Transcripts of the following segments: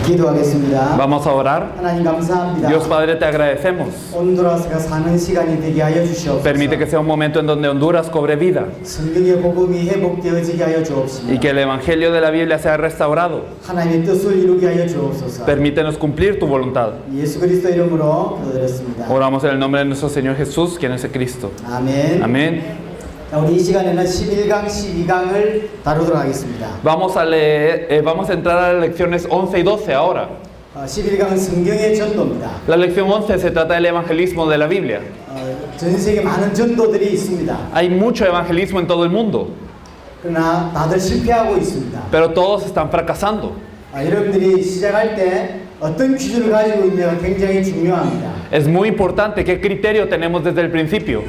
기도하겠습니다. Vamos a orar. 하나님 감사합니다. Dios Padre, te agradecemos. 온두라스가 사는 시간이 되게 하여 주시옵소서. Permite que sea un momento en donde Honduras cobre vida 성경의 복음이 회복되어지게 하여 y 주옵소서. que el Evangelio de la Biblia sea restaurado. 하나님의 뜻을 이루게 하여 주옵소서. Permítenos cumplir tu voluntad. 예수 그리스도 이름으로 기도드렸습니다. Oramos en el nombre de nuestro Señor Jesús, quien es el Cristo. 아멘. Amén. 자, 우리 이 시간에는 11강, 12강을 다루도록 하겠습니다. Vamos a leer, vamos a entrar a las lecciones 11 y 12 ahora. 11강은 성경의 전도입니다. La lección 11 se trata del evangelismo de la Biblia. 전 세계 많은 전도들이 있습니다. Hay mucho evangelismo en todo el mundo, 그러나 다들 실패하고 있습니다. pero todos están fracasando. 여러분들이 시작할 때 어떤 기준을 가지고 있냐가 굉장히 중요합니다. Es muy importante qué criterio tenemos desde el principio.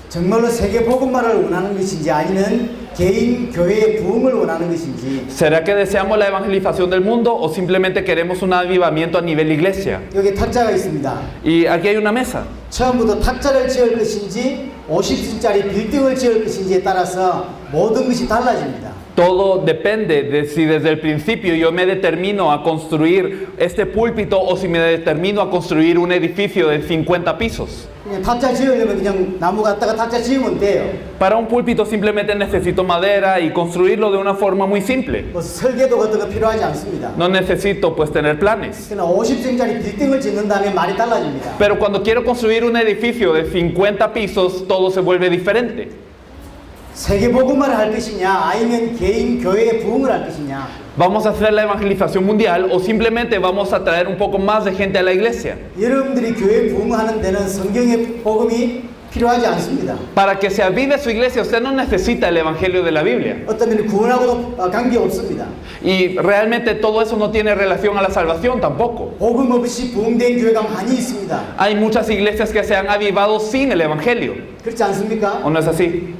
정말로 세계 복음화를 원하는 것인지 아니면 개인 교회의 부흥을 원하는 것인지. ¿Será que deseamos la evangelización del mundo o simplemente queremos un avivamiento a nivel iglesia? 여기 탁자가 있습니다. Y aquí hay una mesa. 처음부터 탁자를 지을 것인지 50층짜리 빌딩을 지을 것인지에 따라서 모든 것이 달라집니다. Todo depende de si desde el principio yo me determino a construir este púlpito o si me determino a construir un edificio de 50 pisos. 그냥 탁자 지으려면 그냥 나무 갖다가 탁자 지으면 돼요. Para un púlpito simplemente necesito madera y construirlo de una forma muy simple. 뭐 설계도 같은 거 필요하지 않습니다. No necesito pues tener planes. 그러나 50층짜리 빌딩을 짓는 다음에 말이 달라집니다. Pero cuando quiero construir un edificio de 50 pisos, todo se vuelve diferente. 세계 복음화를 할 것이냐 아니면 개인 교회의 부흥을 할 것이냐. ¿Vamos a hacer la evangelización mundial o simplemente vamos a traer un poco más de gente a la iglesia? 여러분들이 교회 부흥하는 데는 성경의 복음이 필요하지 않습니다. Para que se avive su iglesia, usted no necesita el evangelio de la Biblia. 어떤 면은 구원하고도 관계 없습니다. Y realmente todo eso no tiene relación a la salvación tampoco. 복음 없이 부흥된 교회가 많이 있습니다. Hay muchas iglesias que se han avivado sin el evangelio. 그렇지 않습니까? ¿O no es así?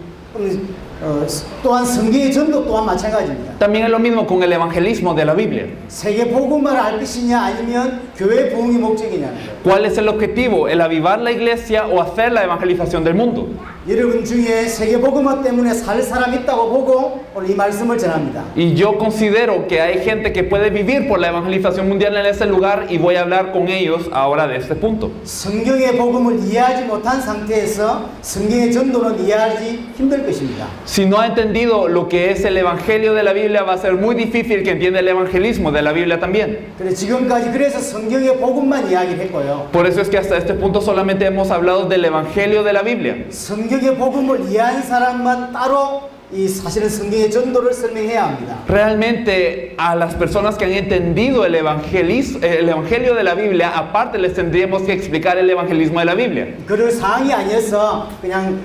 또한 성경의 전도 또한 마찬가지입니다. También es lo mismo con el evangelismo de la Biblia. 세계 복음화를 할 것이냐 아니면 교회 부흥이 목적이냐는 거예요. ¿Cuál es el objetivo? ¿El avivar la iglesia o hacer la evangelización del mundo? 여러분 중에 세계 복음화 때문에 살 사람이 있다고 보고 오늘 이 말씀을 전합니다. Y yo considero que hay gente que puede vivir por la evangelización mundial en ese lugar y voy a hablar con ellos ahora de este punto. 성경의 복음을 이해하지 못한 상태에서 성경의 전도는 이해하기 힘들 것입니다. Si no ha entendido lo que es el evangelio de la Biblia, va a ser muy difícil que entienda el evangelismo de la Biblia también. 지금까지 그래서 성경의 복음만 이야기를 했고요. Por eso es que hasta este punto solamente hemos hablado del evangelio de la Biblia. 성경의 복음을 이해한 사람만 따로 이 사실은 성경의 전도를 설명해야 합니다. Realmente a las personas que han entendido el evangelio de la Biblia, aparte les tendríamos que explicar el evangelismo de la Biblia. 그럴 사항이 아니어서 그냥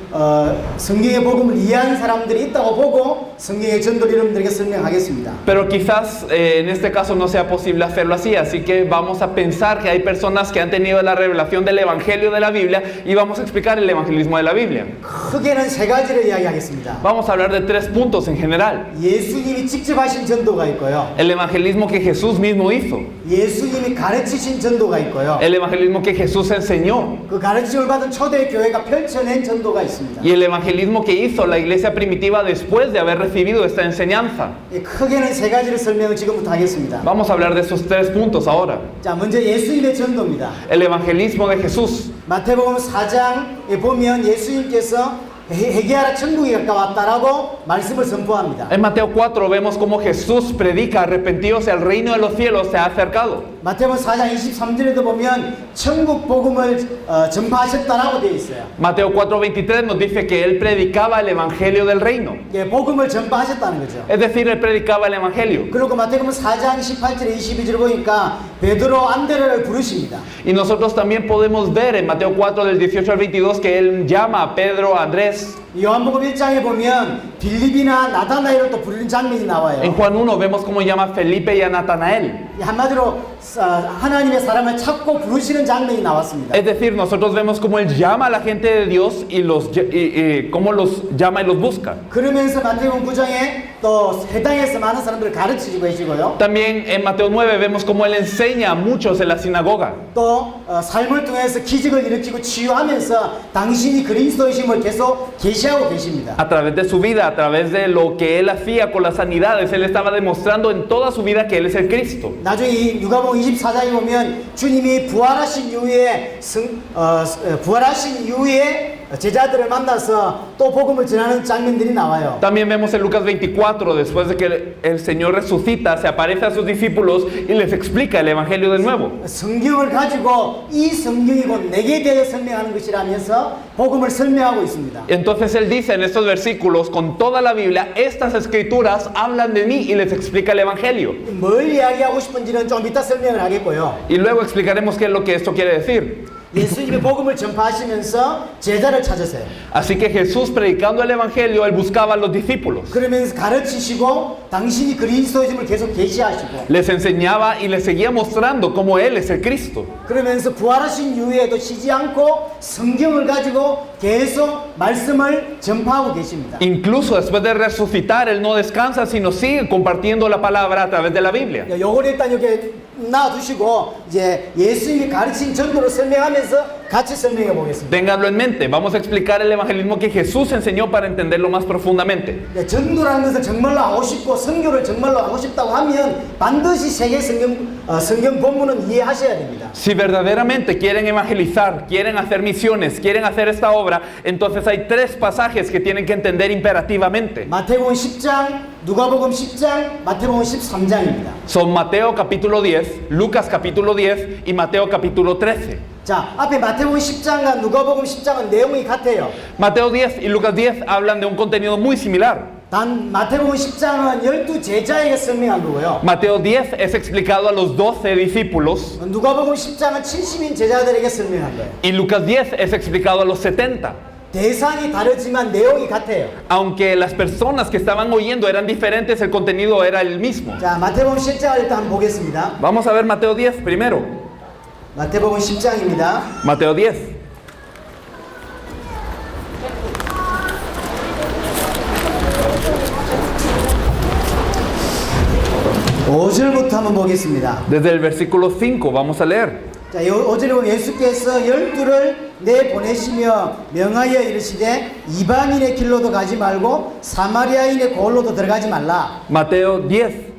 성경의 복음을 이해한 사람들이 있다고 보고 성경의 전도를 여러분들에게 설명하겠습니다. Pero quizás en este caso no sea posible hacerlo así que vamos a pensar que hay personas que han tenido la revelación del evangelio de la Biblia y vamos a explicar el evangelismo de la Biblia. 크게는 세 가지를 이야기하겠습니다. Vamos a hablar de 3 puntos en general. 예수님이 직접 하신 전도가 있고요. El evangelismo que Jesús mismo hizo. 예수님이 가르치신 전도가 있고요. El evangelismo que Jesús enseñó. 그 가르침을 받은 초대 교회가 펼쳐낸 전도가 있습니다. Y el evangelismo que hizo la iglesia primitiva después de haber recibido esta enseñanza. 크게는 세 가지를 설명을 지금부터 하겠습니다. Vamos a hablar de esos 3 puntos ahora. 자, 먼저 예수님의 전도입니다. El evangelismo de Jesús. 마태복음 4장에 보면 예수님께서 회개하라 천국이 가까웠다라고 말씀을 선포합니다. En Mateo 4 vemos cómo Jesús predica, arrepentíos, el reino de los cielos se ha acercado. 마태복음 4장 23절에도 보면 천국 복음을 전파하셨다라고 되어 있어요. Mateo 4:23 nos dice que él predicaba el evangelio del reino. 예, 복음을 전파하셨다는 거죠. Es decir, él predicaba el evangelio. 그리고 마태복음 4장 18절에 22절 보니까 베드로 안드레를 부르십니다. Y nosotros también podemos ver en Mateo 4 del 18 al 22 que él llama a Pedro, a Andrés. 요한복음 1장에 보면 빌립이나 나다나엘을 또 부르는 장면이 나와요. En Juan 1 vemos cómo llama a Felipe y a Natanael. 한마디로 하나님의 사람을 찾고 부르시는 장면이 나왔습니다. Es decir, nosotros vemos cómo él llama a la gente de Dios y cómo los llama y los busca. 그러면서 마태복음 9장에 또 회당에서 많은 사람들을 가르치고 계시고요. También en Mateo 9 vemos cómo él enseña a muchos en la sinagoga. 또 삶을 통해서 기적을 일으키고 치유하면서 당신이 그리스도이심을 계속 계시 계시하고 계십니다. A través de su vida, a través de lo que él hacía con las sanidades, él estaba demostrando en toda su vida que él es el Cristo. 나중에 이 누가복음 24장에 보면 주님이 부활하신 이후에 제자들을 만나서 또 복음을 전하는 장면들이 나와요. También vemos en Lucas 24, después de que el Señor resucita, se aparece a sus discípulos y les explica el Evangelio de nuevo. 성경을 가지고 이 성경이 곧 내게 대해 설명하는 것이라면서 복음을 설명하고 있습니다. Entonces él dice en estos versículos, con toda la Biblia, estas escrituras hablan de mí y les explica el Evangelio. 뭘 이야기하고 싶은지는 좀 이따 설명을 하겠고요. Y luego explicaremos qué es lo que esto quiere decir. 예수님의 복음을 전파하시면서 제자를 찾으세요. Así que Jesús, predicando el Evangelio, él buscaba a los discípulos. 그러면서 가르치시고 당신이 그리스도임을 계속 계시하시고 Les enseñaba y les seguía mostrando cómo él es el Cristo. 그러면서 부활하신 이후에도 쉬지 않고 성경을 가지고 계속 말씀을 전파하고 계십니다. Incluso después de resucitar, él no descansa, sino sigue compartiendo la palabra a través de la Biblia. 요걸 일단 여기 놔두시고 이제 예수님이 가르친 전도를 설명하면서 같이 설명해 보겠습니다. Ténganlo en mente, vamos a explicar el evangelismo que Jesús enseñó para entenderlo más profundamente. 전도라는 것을 정말로 하고 싶고 선교를 정말로 하고 싶다고 하면 반드시 세계 성경 본문은 이해하셔야 됩니다. Si verdaderamente quieren evangelizar, quieren hacer misiones, quieren hacer esta obra, entonces hay tres pasajes que tienen que entender imperativamente. 마태복음 10장, 누가복음 10장, 마태복음 13장입니다. Son Mateo capítulo 10, Lucas capítulo 10 y Mateo capítulo 13. 자, 앞에 마태복음 10장과 누가복음 10장은 내용이 같아요. Mateo 10 y Lucas 10 hablan de un contenido muy similar. 단 마태복음 10장은 12 제자에게 설명한 거고요. Mateo 10 es explicado a los 12 discípulos 누가복음 10장은 70인 제자들에게 설명한 거예요. y Lucas 10 es explicado a los 70. 대상이 다르지만 내용이 같아요. Aunque las personas que estaban oyendo eran diferentes, el contenido era el mismo. 자, 마태복음 10장을 일단 한번 보겠습니다. Vamos a ver Mateo 10 primero. 마태복음 10장입니다. Mateo 10. (5절부터) 한번 보겠습니다. Desde el versículo 5 vamos a leer. 자, 5절에 보면 예수께서 12를 내보내시며 명하여 이르시되 이방인의 길로도 가지 말고 사마리아인의 고을로도 들어가지 말라. Mateo 10,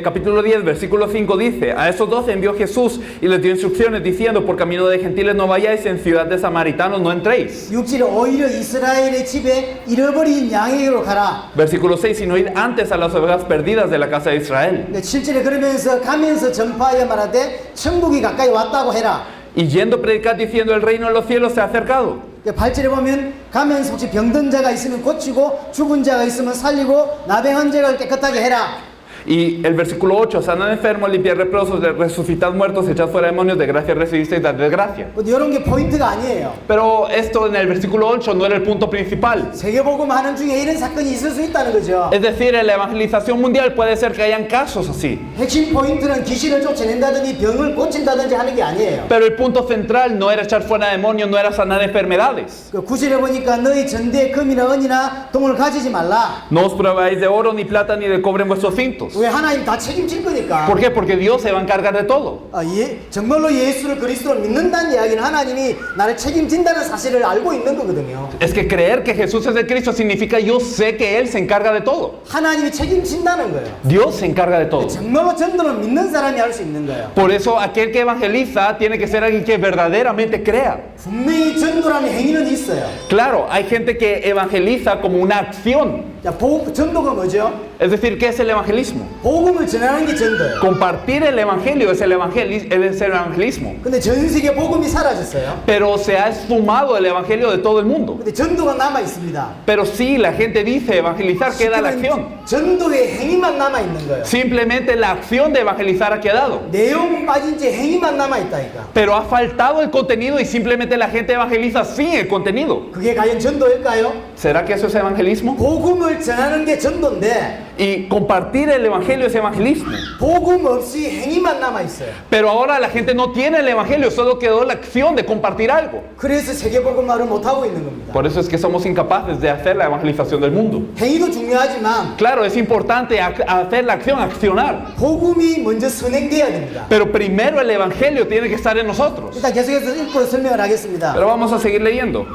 capítulo 10, versículo 5 dice: A esos 12 envió Jesús y les dio instrucciones diciendo: por camino de gentiles no vayáis, en ciudad de samaritanos no entréis. 6절에 오히려 이스라엘의 집에 잃어버린 양에게로 가라. Versículo 6: sino id antes a las ovejas perdidas de la casa de Israel. 7절에 그러면서 가면서 전파하여 말하되 천국이 가까이 왔다고 해라. Y yendo predicad diciendo: el reino de los cielos se ha acercado. 8절에 보면 가면서 혹시 병든 자가 있으면 고치고 죽은 자가 있으면 살리고 나병한 자를 깨끗하게 해라. Y el versículo 8: sanad enfermos, limpiad leprosos, resucitad muertos, echad fuera demonios, de gracia recibisteis, dad desgracia. 이런 게 포인트가 아니에요. Pero esto en el versículo 8 no era el punto principal. 세계복음 하는 중에 이런 사건이 있을 수 있다는 거죠. Es decir, en la evangelización mundial puede ser que hayan casos así. 핵심 포인트는 귀신을 쫓아낸다든지 병을 고친다든지 하는 게 아니에요. Pero el punto central no era echar fuera demonios, no era sanar enfermedades. 그 9절에 보니까 너희 전대에 금이나 은이나 동을 가지지 말라. No os probáis de oro, ni plata, ni de cobre en vuestros cintos. 왜 하나님 다 책임질 거니까. ¿Por qué? Porque Dios se va a encargar de todo. 정말로 예수를 그리스도를 믿는다는 이야기는 하나님이 나를 책임진다는 사실을 알고 있는 거거든요. Es que creer que Jesús es el Cristo significa yo sé que Él se encarga de todo. 하나님이 책임진다는 거예요. Dios se encarga de todo. 정말로 전도를 믿는 사람이 할 수 있는 거예요. Por eso aquel que evangeliza tiene que ser alguien que verdaderamente crea. 분명히 전도라는 행위는 있어요. Claro, hay gente que evangeliza como una acción. 자, 전도가 뭐죠? Es decir, ¿qué es el evangelismo? 복음을 전하는 게 전도예요. Compartir el evangelio es el evangelismo. 근데 전 세계 복음이 사라졌어요. Pero se ha esfumado el evangelio de todo el mundo. 근데 전도가 남아 있습니다. Pero sí, la gente dice evangelizar, queda la acción. 전도의 행위만 남아 있는 거예요. Simplemente la acción de evangelizar ha quedado. 내용 빠진 채 행위만 남아 있다니까. Pero ha faltado el contenido y simplemente la gente evangeliza sin el contenido. 그게 과연 전도일까요? ¿Será que eso es evangelismo? 복음을 전하는 게 전도인데 Y compartir el evangelio es evangelismo. 복음 없이 행위만 남아 있어요. Pero ahora la gente no tiene el evangelio, solo quedó la acción de compartir algo. 그래서 세계 복음화를 못 하고 있는 겁니다. Por eso es que somos incapaces de hacer la evangelización del mundo. 행위도 중요하지만 Claro, es importante hacer la acción, accionar. 복음이 먼저 선행돼야 됩니다. Pero primero el evangelio tiene que estar en nosotros. 일단 계속해서 읽고 설명을 하겠습니다. Pero vamos a seguir leyendo.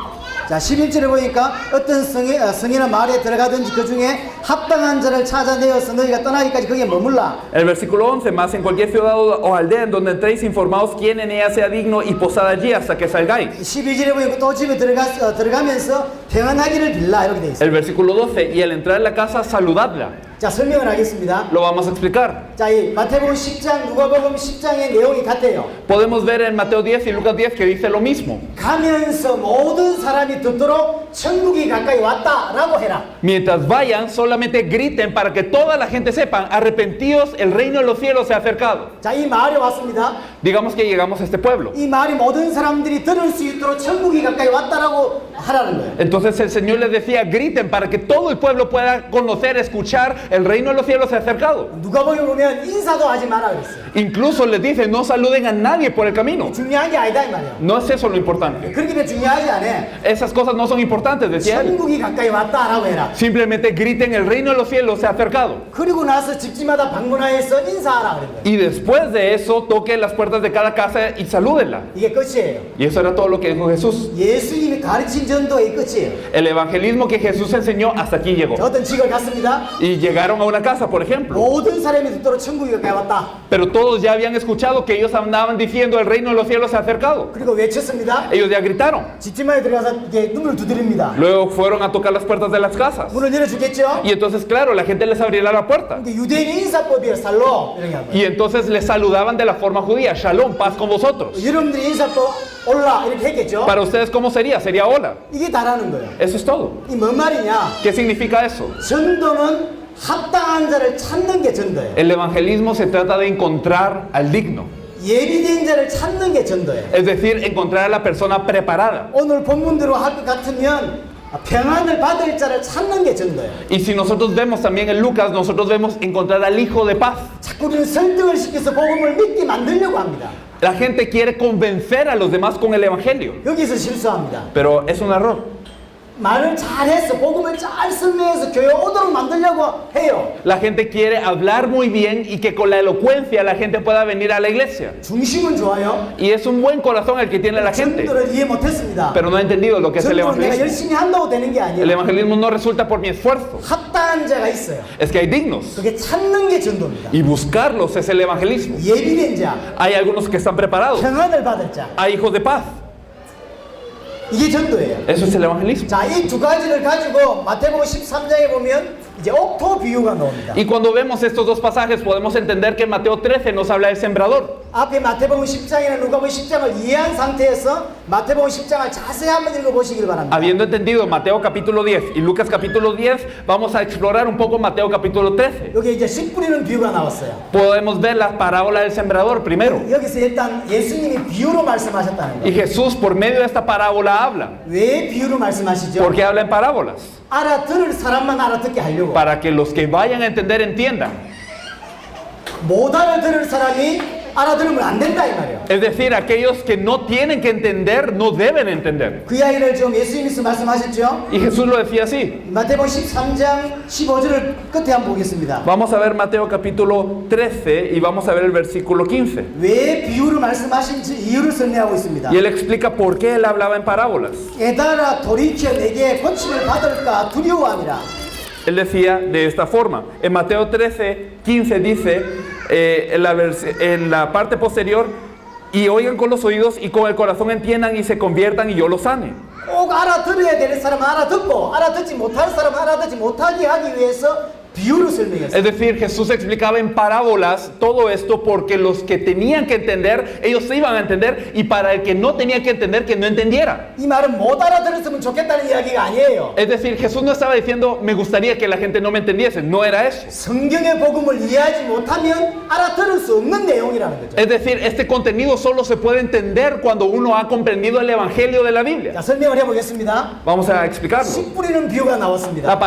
자, 11절에 보니까 어떤 성이나 마을에 들어가든지 그 중에 합당한 자를 찾아내어서 너희가 떠나기까지 거기에 머물라. El versículo 11, más en cualquier ciudad o aldea en donde entréis, informaos quién en ella sea digno y posad allí hasta que salgáis. 12절에 보니까 또 집에 들어가면서 평안하기를 빌라 이렇게 돼 있어요. El versículo 12, y al entrar en la casa, saludadla. 자, 설명을 하겠습니다. Lo vamos a explicar. 자, 이 마태복음 10장, 누가복음 10장의 내용이 같아요. Podemos ver en Mateo 10 y Lucas 10 que dice lo mismo. 가면서 모든 사람이 듣도록 천국이 가까이 왔다라고 해라. Mientras vayan, solamente griten para que toda la gente sepa, arrepentíos, el reino de los cielos se ha acercado. 자, 이 마을에 왔습니다. Digamos que llegamos a este pueblo. 이 마을이 모든 사람들이 들을 수 있도록 천국이 가까이 왔다라고 하라는 거예요. Entonces el Señor les decía, griten para que todo el pueblo pueda conocer, escuchar, el reino de los cielos se ha acercado. 누가복음에 보면 인사도 하지 마라 그랬어요. Incluso les dice, no saluden a nadie por el camino. 중요한 게 아니다 이 말이에요. No es eso lo importante. 그렇기 때문에 중요하지 않아. Esas cosas no son importantes, decía él. 천국이 가까이 왔다라고 해라. Simplemente griten, el reino de los cielos se ha acercado. 그리고 나서 집집마다 방문하여서 인사하라 그런 거예요. Y después de eso, toquen las puertas de cada casa y salúdenla. 이게 끝이에요. Y eso era todo lo que dijo Jesús. 예수님이 가르친 전도의 끝이에요. El evangelismo que Jesús enseñó hasta aquí llegó. 저 어떤 집을 갔습니다. Y llegaron a una casa, por ejemplo. 모든 사람이 듣도록 천국이 가까이 왔다. Pero todos ya habían escuchado que ellos andaban diciendo el reino de los cielos se ha acercado. 그리고 외쳤습니다. Ellos ya gritaron. 집집마에 들어가서 이렇게 문을 두드립니다. Luego fueron a tocar las puertas de las casas. 문을 열어주겠죠? Y entonces, claro, la gente les abrirá la puerta. 근데 유대인의 인사법이에요. 살로 이렇게 하고. Y entonces les saludaban de la forma judía. Shalom, paz con vosotros. 여러분들이 인사법 올라 이렇게 했겠죠? Para ustedes, ¿cómo sería? Sería hola. 이게 다라는 거예요. Eso es todo. 이 뭔 말이냐? ¿Qué significa eso? 전도는 합당한 자를 찾는 게 전도예요. El evangelismo se trata de encontrar al digno. 예비된 자를 찾는 게 전도예요. Es decir, encontrar a la persona preparada. 오늘 본문대로 할 것 같으면 평안을 받을 자를 찾는 게 전도예요. Y si nosotros vemos también en Lucas, nosotros vemos encontrar al Hijo de Paz. 자꾸 우리는 설득을 시켜서 복음을 믿게 만들려고 합니다. La gente quiere convencer a los demás con el Evangelio, 여기서 실수합니다. pero es un error. 말을 잘해서 복음을 잘 설명해서 교회 오도록 만들려고 해요. La gente quiere hablar muy bien y que con la elocuencia la gente pueda venir a la iglesia. 중심은 좋아요. Y es un buen corazón el que tiene la gente, 전도를 이해 못했습니다. pero no ha entendido lo que es el 전도는 내가 evangelismo. 열심히 한다고 되는 게 El 아니에요. evangelismo no resulta por mi esfuerzo, 합당한 자가 있어요. es que hay dignos. 그게 찾는 게 전도입니다. Y buscarlos es el evangelismo. 예비된 자, Hay algunos que están preparados, 평안을 받을 자, hay hijos de paz. 이게 전도예요. Eso es el evangelismo. 자, 이 두 가지를 가지고 마태복음 13장에 보면 이제 옥토 비유가 나옵니다. Y cuando vemos estos dos pasajes podemos entender que en Mateo 13 nos habla del sembrador. 앞에 마태복음 10장이나 누가복음 10장을 이해한 상태에서 마태복음 10장을 자세히 한번 읽어보시길 바랍니다. Habiendo entendido Mateo capítulo 10 y Lucas capítulo 10, vamos a explorar un poco Mateo capítulo 13. 여기 이제 씨 뿌리는 비유가 나왔어요. Podemos ver la parábola del sembrador primero. 여기서 일단 예수님이 비유로 말씀하셨다는 Y 거예요. Jesús por medio de esta parábola habla. 왜 비유로 말씀하시죠? ¿Por qué habla en parábolas? 알아들을 사람만 알아듣게 하려고. Para que los que vayan a entender entiendan. 못 알아들을 사람이 알아들으면 안 된다 이 말이에요. Es decir, aquellos que no tienen que entender, no deben entender. 그 이야기를 좀 예수님께서 말씀하셨죠? Y Jesús lo decía así. 마태복음 13장 15절을 끝에 한번 보겠습니다. Vamos a ver Mateo capítulo 13 y vamos a ver el versículo 15. 왜 비유로 말씀하신지 이유를 설명하고 있습니다. Y él explica por qué él hablaba en parábolas. 깨달아 돌이켜 내게 고침을 받을까 두려워함이라. Él decía de esta forma. En Mateo 13, 15 dice en la parte posterior, y oigan con los oídos y con el corazón entiendan y se conviertan y yo los sane. 꼭 알아들어야 될 사람은 알아듣고 알아듣지 못할 사람은 알아듣지 못하게 하기 위해서 비유로 설명했어요. Es decir, Jesús explicaba en parábolas todo esto porque los que tenían que entender, ellos se iban a entender, y para el que no tenía que entender, que no entendiera. 이 말은 못 알아들었으면 좋겠다는 이야기가 아니에요. Es decir, Jesús no estaba diciendo, me gustaría que la gente no me entendiese. No era eso. 성경의 복음을 이해하지 못하면 알아들을 수 없는 내용이라는 거죠. Es decir, este contenido solo se puede entender cuando uno ha comprendido el Evangelio de la Biblia. 자, 설명을 해보겠습니다. Vamos a explicarlo. 씨 뿌리는 비유가 나왔습니다. La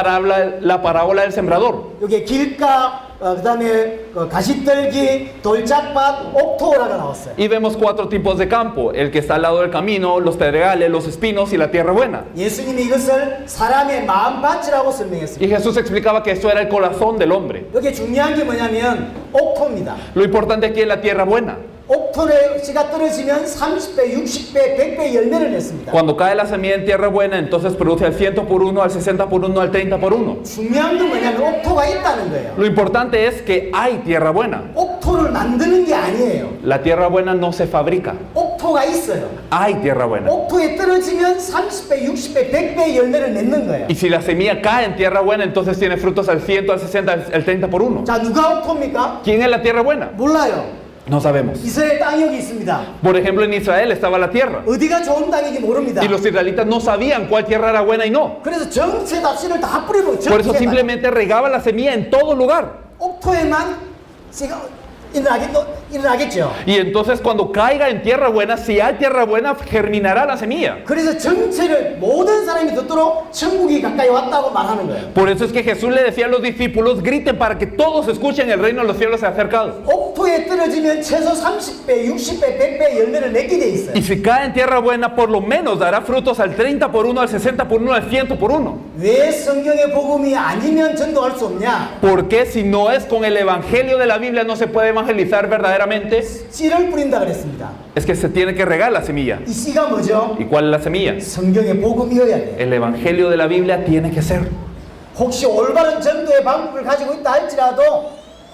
parábola del sembrador. 여기 길가, 그다음에 가시떨기, 돌짝밭, 옥토라가 나왔어요. Y vemos 4 tipos de campo: el que está al lado del camino, los pedregales, los espinos y la tierra buena. 예수님이 이것을 사람의 마음밭이라고 설명했습니다. Y Jesús explicaba que esto era el corazón del hombre. 여기 중요한 게 뭐냐면 옥토입니다. Lo importante aquí es la tierra buena. 옥토 옥토의 씨가 떨어지면 30배, 60배, 100배 열매를 냈습니다. Cuando cae la semilla en tierra buena, entonces produce al 100 por 1, al 60 por 1, al 30 por 1. 중요한 건 뭐냐면 옥토가 있다는 거예요. Lo importante es que hay tierra buena. 옥토를 만드는 게 아니에요. La tierra buena no se fabrica. 옥토가 있어요. Hay tierra buena. 옥토에 떨어지면 30배, 60배, 100배 열매를 맺는 거예요. Y si la semilla cae en tierra buena, entonces tiene frutos al 100, al 60, al 30 por 1. 자, 누가 옥토입니까? ¿Quién es la tierra buena? 몰라요. No sabemos. 이스라엘 땅이 여기 있습니다. Por ejemplo, en Israel estaba la tierra. 어디가 좋은 땅인지 모릅니다. Y los israelitas no sabían cuál tierra era buena y no. 그래서 전체 다 씨를 다 뿌려버려. Por eso 전체만. simplemente regaba la semilla en todo lugar. 옥토에만 씨가 일어나겠죠. Y entonces cuando caiga en tierra buena, si hay tierra buena, germinará la semilla. 그래서 전체를 모든 사람이 듣도록 천국이 가까이 왔다고 말하는 거예요. Por eso es que Jesús le decía a los discípulos, griten para que todos escuchen, el reino de los cielos se ha acercado. 옥토에 떨어지면 최소 30배, 60배, 100배 열매를 맺게 돼 있어요. Y si cae en tierra buena, por lo menos dará frutos al 30 por 1, al 60 por 1, al 100 por 1. 왜 성경의 복음이 아니면 전도할 수 없냐? ¿Por qué si no es con el evangelio de la Biblia no se puede evangelizar verdaderamente? 씨를 뿌린다 그랬습니다. Es que se tiene que regar la semilla. 이 씨가 뭐죠? ¿Y cuál es la semilla? 성경의 복음이어야 돼. El evangelio de la Biblia tiene que ser. 혹시 올바른 전도의 방법을 가지고 있다 할지라도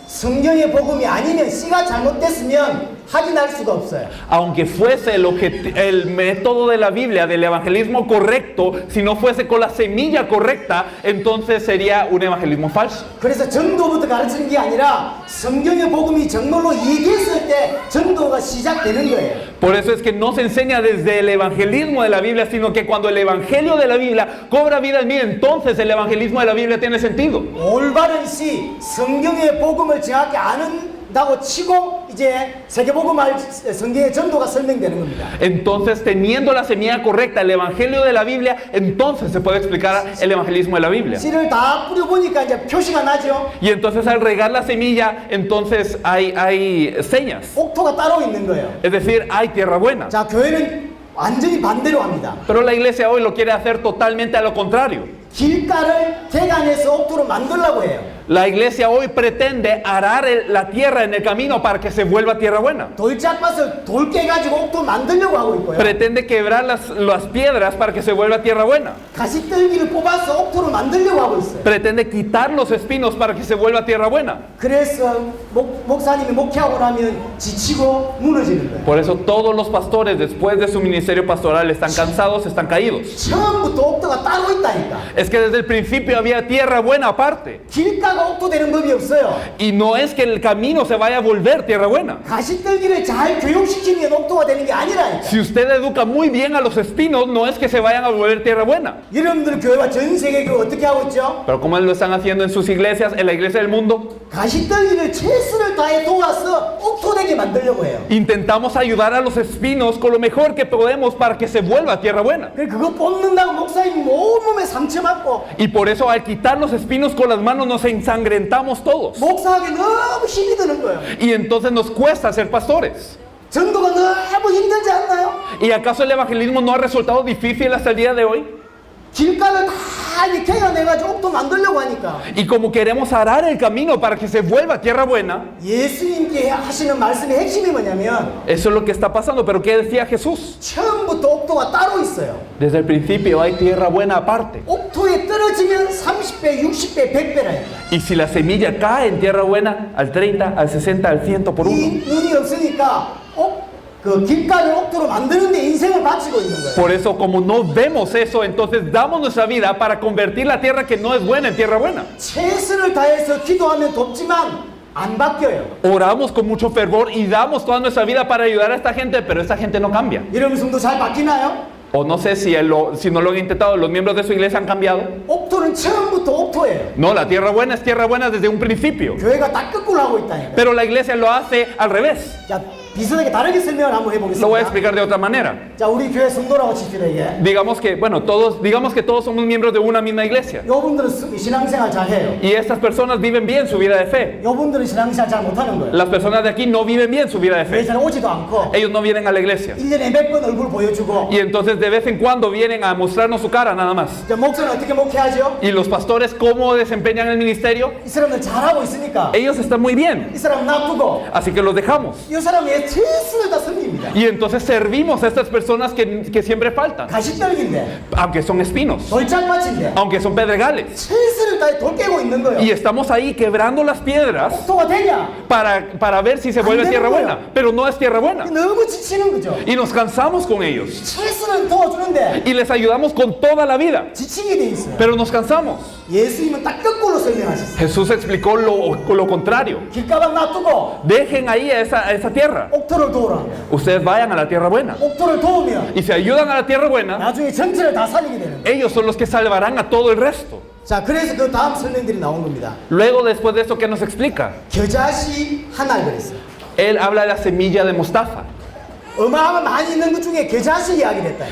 성경의 복음이 아니면 씨가 잘못됐으면 확인할 수가 없어요. Aunque fuese el método de la Biblia, del evangelismo correcto, si no fuese con la semilla correcta, entonces sería un evangelismo falso. 그래서 전도부터 가르치는 게 아니라 성경의 복음이 정말로 얘기했을 때 전도가 시작되는 거예요. Por eso es que no se enseña desde el evangelismo de la Biblia, sino que cuando el evangelio de la Biblia cobra vida en mí, entonces el evangelismo de la Biblia tiene sentido. 올바른 시, 성경의 복음을 정확히 아는다고 치고 이제 세계복음할 성경의 전도가 설명되는 겁니다. Entonces, teniendo la semilla correcta, el evangelio de la Biblia, entonces se puede explicar el evangelismo de la Biblia. 씨를 다 뿌려보니까 이제 표시가 나죠. Y entonces al regar la semilla, entonces hay señas. 옥토가 따로 있는 거예요. Es decir, hay tierra buena. 자, 교회는 완전히 반대로 합니다. Pero la iglesia hoy lo quiere hacer totalmente a lo contrario. 길가를 개간해서 옥토로 만들려고 해요. La iglesia hoy pretende arar la tierra en el camino para que se vuelva tierra buena. 돌짝밭을 돌 깨가지고 옥토 만들려고 하고 있고요. Pretende quebrar las piedras para que se vuelva tierra buena. 가시떨기를 뽑아서 옥토로 만들려고 하고 있어요. Pretende quitar los espinos para que se vuelva tierra buena. 그래서 목사님이 목회하고 나면 지치고 무너지는 거예요. Por eso todos los pastores después de su ministerio pastoral están cansados, están caídos. 처음부터 옥토가 따로 있다니까. Es que desde el principio había tierra buena aparte. 길가가 옥토 되는 법이 없어요. Y no es que el camino se vaya a volver tierra buena. 가시떨기를 잘 교육시키면 옥토가 되는 게 아니라니까. Si usted educa muy bien a los espinos, no es que se vayan a volver tierra buena. 여러분들 교회와 전 세계 교회 어떻게 하고 있죠? Pero como lo están haciendo en sus iglesias, en la iglesia del mundo, 가시떨기를 최선을 다해 도와서 옥토 되게 만들려고 해요. intentamos ayudar a los espinos con lo mejor que podemos para que se vuelva tierra buena. 그거 뽑는다고 목사님 온몸에 상처 받고 Y por eso al quitar los espinos con las manos nos ensangrentamos todos. 목사하기 너무 힘이 드는 거예요. Y entonces nos cuesta ser pastores. 전도가 너무 힘들지 않나요? ¿Y acaso el evangelismo no ha resultado difícil hasta el día de hoy? 길가를 다 이렇게 개간해가지고 옥토 만들려고 하니까 Y como queremos arar el camino para que se vuelva tierra buena, 예수님께 하시는 말씀의 핵심이 뭐냐면 eso es lo que está pasando. Pero ¿qué decía Jesús? 처음부터 옥토가 따로 있어요. Desde el principio hay tierra buena aparte. 옥토에 떨어지면 30배, 60배, 100배라니까. Y si la semilla cae en tierra buena, al 30, al 60, al 100 por 1. 이 눈이 없으니까 그 길가를 옥토로 만드는데 인생을 바치고 있는 거예요. Por eso, como no vemos eso, entonces damos nuestra vida para convertir la tierra que no es buena en tierra buena. 최선을 다해서 기도하면 돕지만 안 바뀌어요. Oramos con mucho fervor y damos toda nuestra vida para ayudar a esta gente, pero esta gente no cambia. 여러분 성도 잘 바뀌나요? O no sé si no lo han intentado, los miembros de su iglesia han cambiado. 옥토는 처음부터 옥토예요. No, la tierra buena es tierra buena desde un principio. 교회가 다 거꾸로 하고 있다니까. Pero la iglesia lo hace al revés. 자, 비슷하게 다르게 설명을 한번 Lo voy a 해보겠습니다. explicar de otra manera. 자, 우리 교회 성도라고 칩시다 이게. Digamos que todos somos miembros de una misma iglesia. 요분들은 신앙생활 잘 해요. Y estas personas viven bien su vida de fe. 요분들은 신앙생활 잘 못하는 거예요. Las personas de aquí no viven bien su vida de 교회 fe. 잘 오지도 않고 Ellos no vienen a la iglesia. 1년에 몇 번 얼굴 보여주고. Y entonces de vez en cuando vienen a mostrarnos su cara nada más. 자, 목사는 어떻게 목회하죠? Y los pastores, ¿cómo desempeñan el ministerio? 이 사람들 잘하고 있으니까 Ellos están muy bien. 이 사람 놔두고 Así que los dejamos. 이 사람 왜 최선을 다 섬깁니다. Y entonces servimos a estas personas que siempre faltan, 가시떨기인데, aunque son espinos, 돌짝밭인데, aunque son pedregales. 최선을 다해 돌 깨고 있는 거예요. Y estamos ahí quebrando las piedras 옥토가 되냐? para ver si se vuelve tierra buena, pero no es tierra buena. 너무 지치는 거죠. Y nos cansamos con ellos 최선을 도와주는데 y les ayudamos con toda la vida, 지치게 돼 있어요. pero nos cansamos. 예수님은 딱 거꾸로 설명하셨어요. Jesús explicó lo contrario. 길가방 놔두고 Dejen ahí a esa tierra. 옥토를 도우라. Ustedes vayan a la tierra buena. 옥토를 도우면 Y si ayudan a la tierra buena, 나중에 전체를 다 살리게 되는 거예요. ellos son los que salvarán a todo el resto. 자, 그래서 그 다음 설명들이 나온 겁니다. Luego, después de esto, ¿qué nos explica? 겨자씨 하나 그랬어요. Él habla de la semilla de mostaza. 어마어마 많이 있는 것 중에 겨자씨 이야기를 했다.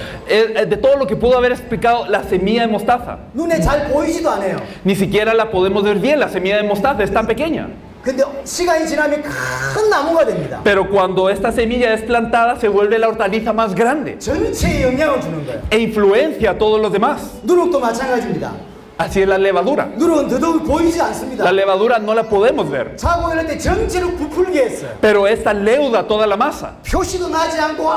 De todo lo que pudo haber explicado, la semilla de mostaza. 눈에 잘 보이지도 않아요. Ni siquiera la podemos ver bien, la semilla de mostaza es tan pequeña. 근데 시간이 지나면 큰 나무가 됩니다. Pero cuando esta semilla es plantada, se vuelve la hortaliza más grande 전체에 영향을 주는 거예요. e influencia a todos los demás. 누룩도 마찬가지입니다. Así es la levadura. 누룩은 더더욱 보이지 않습니다. La levadura no la podemos ver, 자고 일어날 때 전체를 부풀게 했어요. pero esta leuda toda la masa. 표시도 나지 않고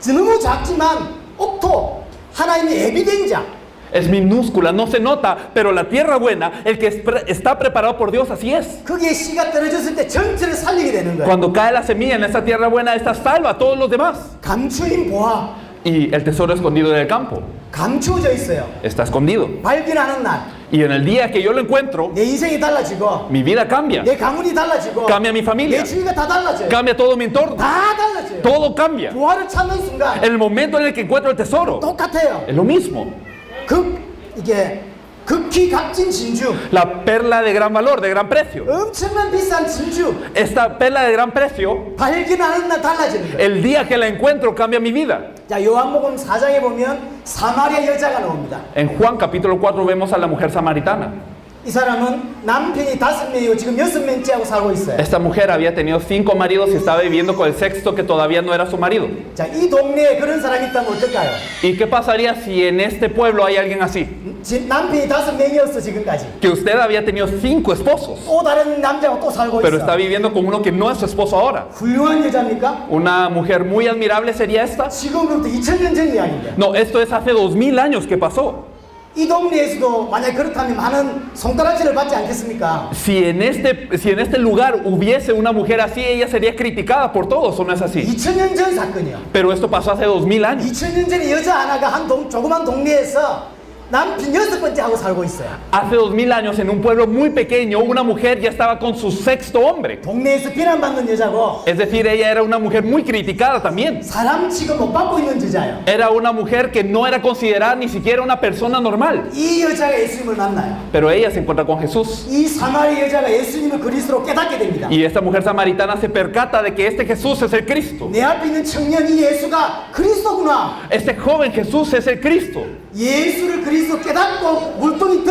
너무 작지만 옥토 하나님의 에비덴자 Es minúscula, no se nota, pero la tierra buena, el que está preparado por Dios, así es. 거기에 씨가 떨어졌을 때 전체를 살리게 되는 거예요. Cuando cae la semilla en esta tierra buena, esta salva a todos los demás. 감추인 보화 Y el tesoro escondido en el campo 감추어져 있어요. está escondido. 발견하는 날 Y en el día que yo lo encuentro, 내 인생이 달라지고 mi vida cambia. 내 가문이 달라지고 Cambia mi familia. 내 주위가 다 달라져요. Cambia todo mi entorno. 다 달라져요. Todo cambia. 보화를 찾는 순간 En el momento en el que encuentro el tesoro, 똑같아요. es lo mismo. 이게 극히 값진 진주, La perla de gran valor, de gran precio. 엄청난 비싼 진주 Esta perla de gran precio, 발견하는 날 달라지는 거예요. el día que la encuentro, cambia mi vida. 자, 요한복음 4장에 보면 사마리아 여자가 나옵니다. En Juan capítulo 4 vemos a la mujer samaritana. 이 사람은 남편이 5명이고 지금 6명째하고 살고 있어요. Esta mujer había tenido 5 maridos y estaba viviendo con el sexto que todavía no era su marido. 자, 이 동네에 그런 사람이 있다면 어떨까요? ¿Y qué pasaría si en este pueblo hay alguien así? 남편이 5명이었어 지금까지. Que usted había tenido 5 esposos, 또 다른 남자하고 또 살고 pero 있어. está viviendo con uno que no es su esposo ahora. 훌륭한 여자입니까? ¿Una mujer muy admirable sería esta? 지금으로부터 2000년 전 이야기인데. No, esto es hace 2000 años que pasó. 이 동네에서도 만약 그렇다면 많은 손가락질을 받지 않겠습니까? Si en este lugar hubiese una mujer así, ella sería criticada por todos, ¿o no es así? 2000년 전 사건이요. Pero esto pasó hace 2000 años. 2000년 전에 여자 하나가 조그만 동네에서 남편 6번째 하고 살고 있어요. Hace 2000 años, en un pueblo muy pequeño, una mujer ya estaba con su sexto hombre. 동네에서 비난받는 여자고 Es decir, ella era una mujer muy criticada también. 사람 취급 못 받고 있는 여자예요. Era una mujer que no era considerada ni siquiera una persona normal. 이 여자가 예수님을 만나요. Pero ella se encuentra con Jesús. 이 사마리 여자가 예수님을 그리스도로 깨닫게 됩니다. Y esta mujer samaritana se percata de que este Jesús es el Cristo. 내 앞에 있는 청년이 예수가 그리스도구나. Este joven Jesús es el Cristo. 예수를 그리스도 깨닫고 물동이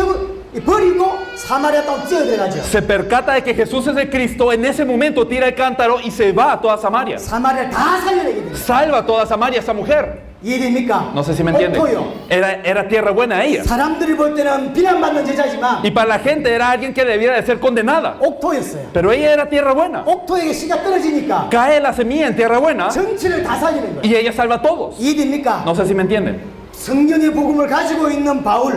버리고 사마리아 땅 뛰어들어가죠. Se percata de que Jesús es el Cristo. En ese momento tira el cántaro y se va a toda Samaria. 사마리아를 다 살려내게 됩니다. Salva a toda Samaria esa mujer. 이해됩니까? No sé si me entienden. 옥토요. Era tierra buena ella. 사람들이 볼 때는 비난받는 여자지만 Y para la gente era alguien que debía de ser condenada. 옥토였어요. Pero ella era tierra buena. 옥토에게 씨가 떨어지니까 Cae la semilla en tierra buena 전체를 다 살리는 거예요. y ella salva a todos. 이해됩니까? No sé si me entienden. 성령의 복음을 가지고 있는 바울,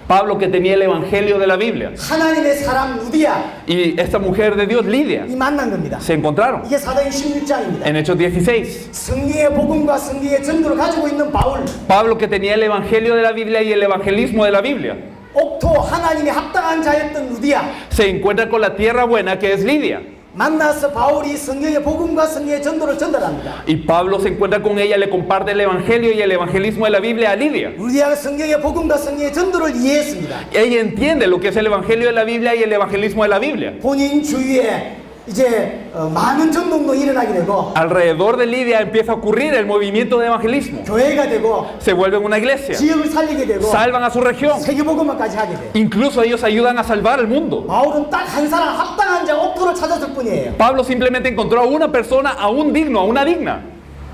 Pablo, que tenía el evangelio de la Biblia, 하나님의 사람 루디아 y esta mujer de Dios, Lidia, 이 만난 겁니다. se encontraron 이게 사도행 16장입니다. en Hechos 16. 성령의 복음과 성령의 전도를 가지고 있는 바울, Pablo, que tenía el evangelio de la Biblia y el evangelismo de la Biblia, 옥토 하나님의 합당한 자였던 루디아 se encuentra con la tierra buena que es Lidia. 만나서 바울이 성령의 복음과 성령의 전도를 전달합니다. Y Pablo se encuentra con ella, le comparte el evangelio y el evangelismo de la Biblia a Lidia. 루디아가 성령의 복음과 성령의 전도를 이해했습니다. Ella entiende lo que es el evangelio de la Biblia y el evangelismo de la Biblia. 본인 주위에 이제 많은 전도운동이 일어나게 되고 Alrededor de Lidia empieza a ocurrir el movimiento de evangelismo. 교회가 되고 Se vuelven una iglesia, 지역을 살리게 되고 salvan a su región. 세계복음화까지 하게 돼. Incluso ellos ayudan a salvar el mundo. 바울은 딱 한 사람 합당한 자 옥토를 찾았을 뿐이에요. Pablo simplemente encontró a una persona, a un digno, a una digna.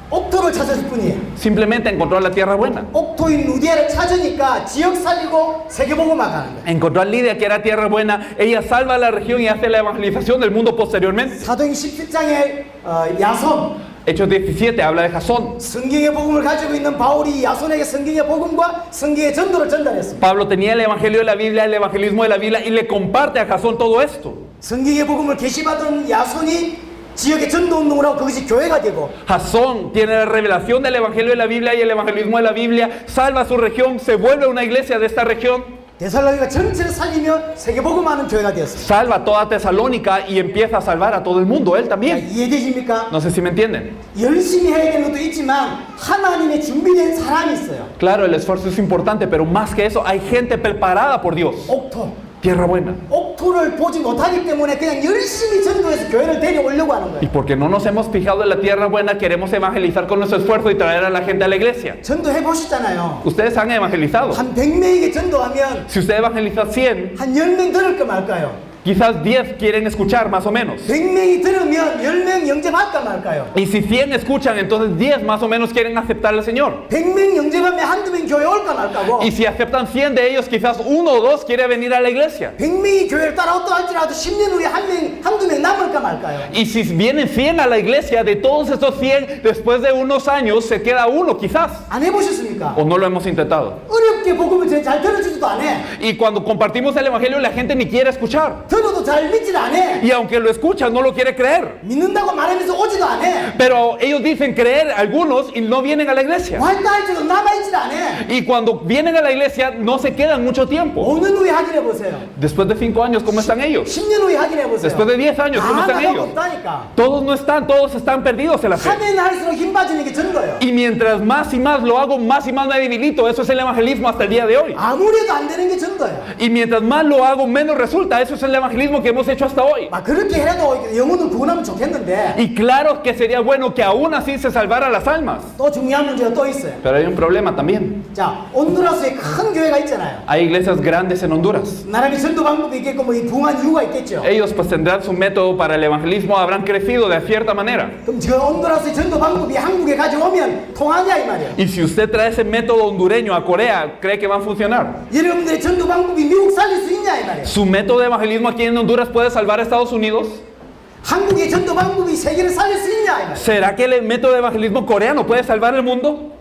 옥토를 찾았을 뿐이에요. Simplemente encontró la tierra buena. 옥토인 루디아를 찾으니까 지역 살리고 세계복음화 가는 거예요. Encontró a Lidia, que era tierra buena. Ella salva a la región y hace la evangelización del mundo posteriormente. 사도행 17장의 야손, Hechos 17 habla de Jasón. 성경의 복음을 가지고 있는 바울이 야손에게 성경의 복음과 성경의 전도를 전달했습니다. Pablo tenía el evangelio de la Biblia, el evangelismo de la Biblia y le comparte a Jasón todo esto. 성경의 복음을 계시받은 야손이 지역의 전도 운동을 하고 그것이 교회가 되고 Jasón tiene la revelación del evangelio de la Biblia y el evangelismo de la Biblia, salva a su región, se vuelve una iglesia de esta región, 데살로니가 전체를 살리며 세계복음하는 교회가 되었습니다. salva toda Tesalónica y empieza a salvar a todo el mundo, él también. 이해되십니까? No sé si me entienden. 열심히 해야 되는 것도 있지만 하나님의 준비된 사람이 있어요. Claro, el esfuerzo es importante, pero más que eso, hay gente preparada por Dios. 옥토. Tierra buena. 옥토를 보지 못하기 때문에 그냥 열심히 전도해서 교회를 데려오려고 하는 Y 거예요. porque no nos hemos fijado en la tierra buena, queremos evangelizar con nuestro esfuerzo y traer a la gente a la iglesia. 전도해 보시잖아요. Ustedes han evangelizado. 한 100명에게 전도하면 Si usted evangeliza 100, 한 10명 들을까 말까요? quizás 10 quieren escuchar más o menos. 100명이 들으면 10명 영접할까 말까요? Y si 100 escuchan, entonces 10 más o menos quieren aceptar al Señor. 100명 영접하면 한두 명 교회 올까 말까고? Y si aceptan 100 de ellos, quizás 1 o 2 quiere venir a la iglesia. 100명이 교회를 따라왔다 할지라도 10년 후에 한두 명 남을까 말까요? Y si vienen 100 a la iglesia, de todos estos 100, después de unos años se queda uno quizás. 안 해보셨습니까? O no lo hemos intentado. 어렵게 복음을 잘 들어주지도 않아. Y cuando compartimos el evangelio, la gente ni quiere escuchar. 들어도 잘 믿질 않아. Y aunque lo escuchan, no lo quiere creer. 믿는다고 말하면서 오지도 않아. Pero ellos dicen creer algunos y no vienen a la iglesia. 왔다 할지도 남아있질 않아. Y cuando vienen a la iglesia, no se quedan mucho tiempo. 5년 후에 확인해 보세요. Después de 5 años, ¿cómo están ellos? 10년 후에 확인해 보세요. Después de 10 años, ¿cómo 다 están 나가고 ellos? 없다니까. Todos no están, todos están perdidos en la fe. 하면 할수록 힘 빠지는 게 전도예요. Y mientras más y más lo hago, más y más me debilito. Eso es el evangelismo hasta el día de hoy. 아무리 해도 안 되는 게 전도예요. Y mientras más lo hago, menos resulta. Eso es el evangelismo que hemos hecho hasta hoy. 막 그렇게 해도 영혼을 구원하면 좋겠는데 Y claro que sería bueno que aún así se salvara las almas. 또 중요한 문제가 또 있어요. Pero hay un problema también. 자, 온두라스에 큰 교회가 있잖아요. Hay iglesias grandes en Honduras. 나름의 전도 방법이 있겠고 뭐 이 부흥한 이유가 있겠죠. Ellos pues tendrán su método para el evangelismo, habrán crecido de cierta manera. 그럼 저 온두라스의 전도 방법이 한국에 가져오면 통하냐 이 말이에요. Y si usted trae ese método hondureño a Corea, ¿cree que va a funcionar? 여러분들의 전도 방법이 미국 살릴 수 있냐 이 말이에요. ¿Su método de evangelismo aquí en Honduras puede salvar a Estados Unidos? 한국의 전도 방법이 세계를 살릴 수 있냐 이 말이에요. ¿Será que el método de evangelismo coreano puede salvar el mundo?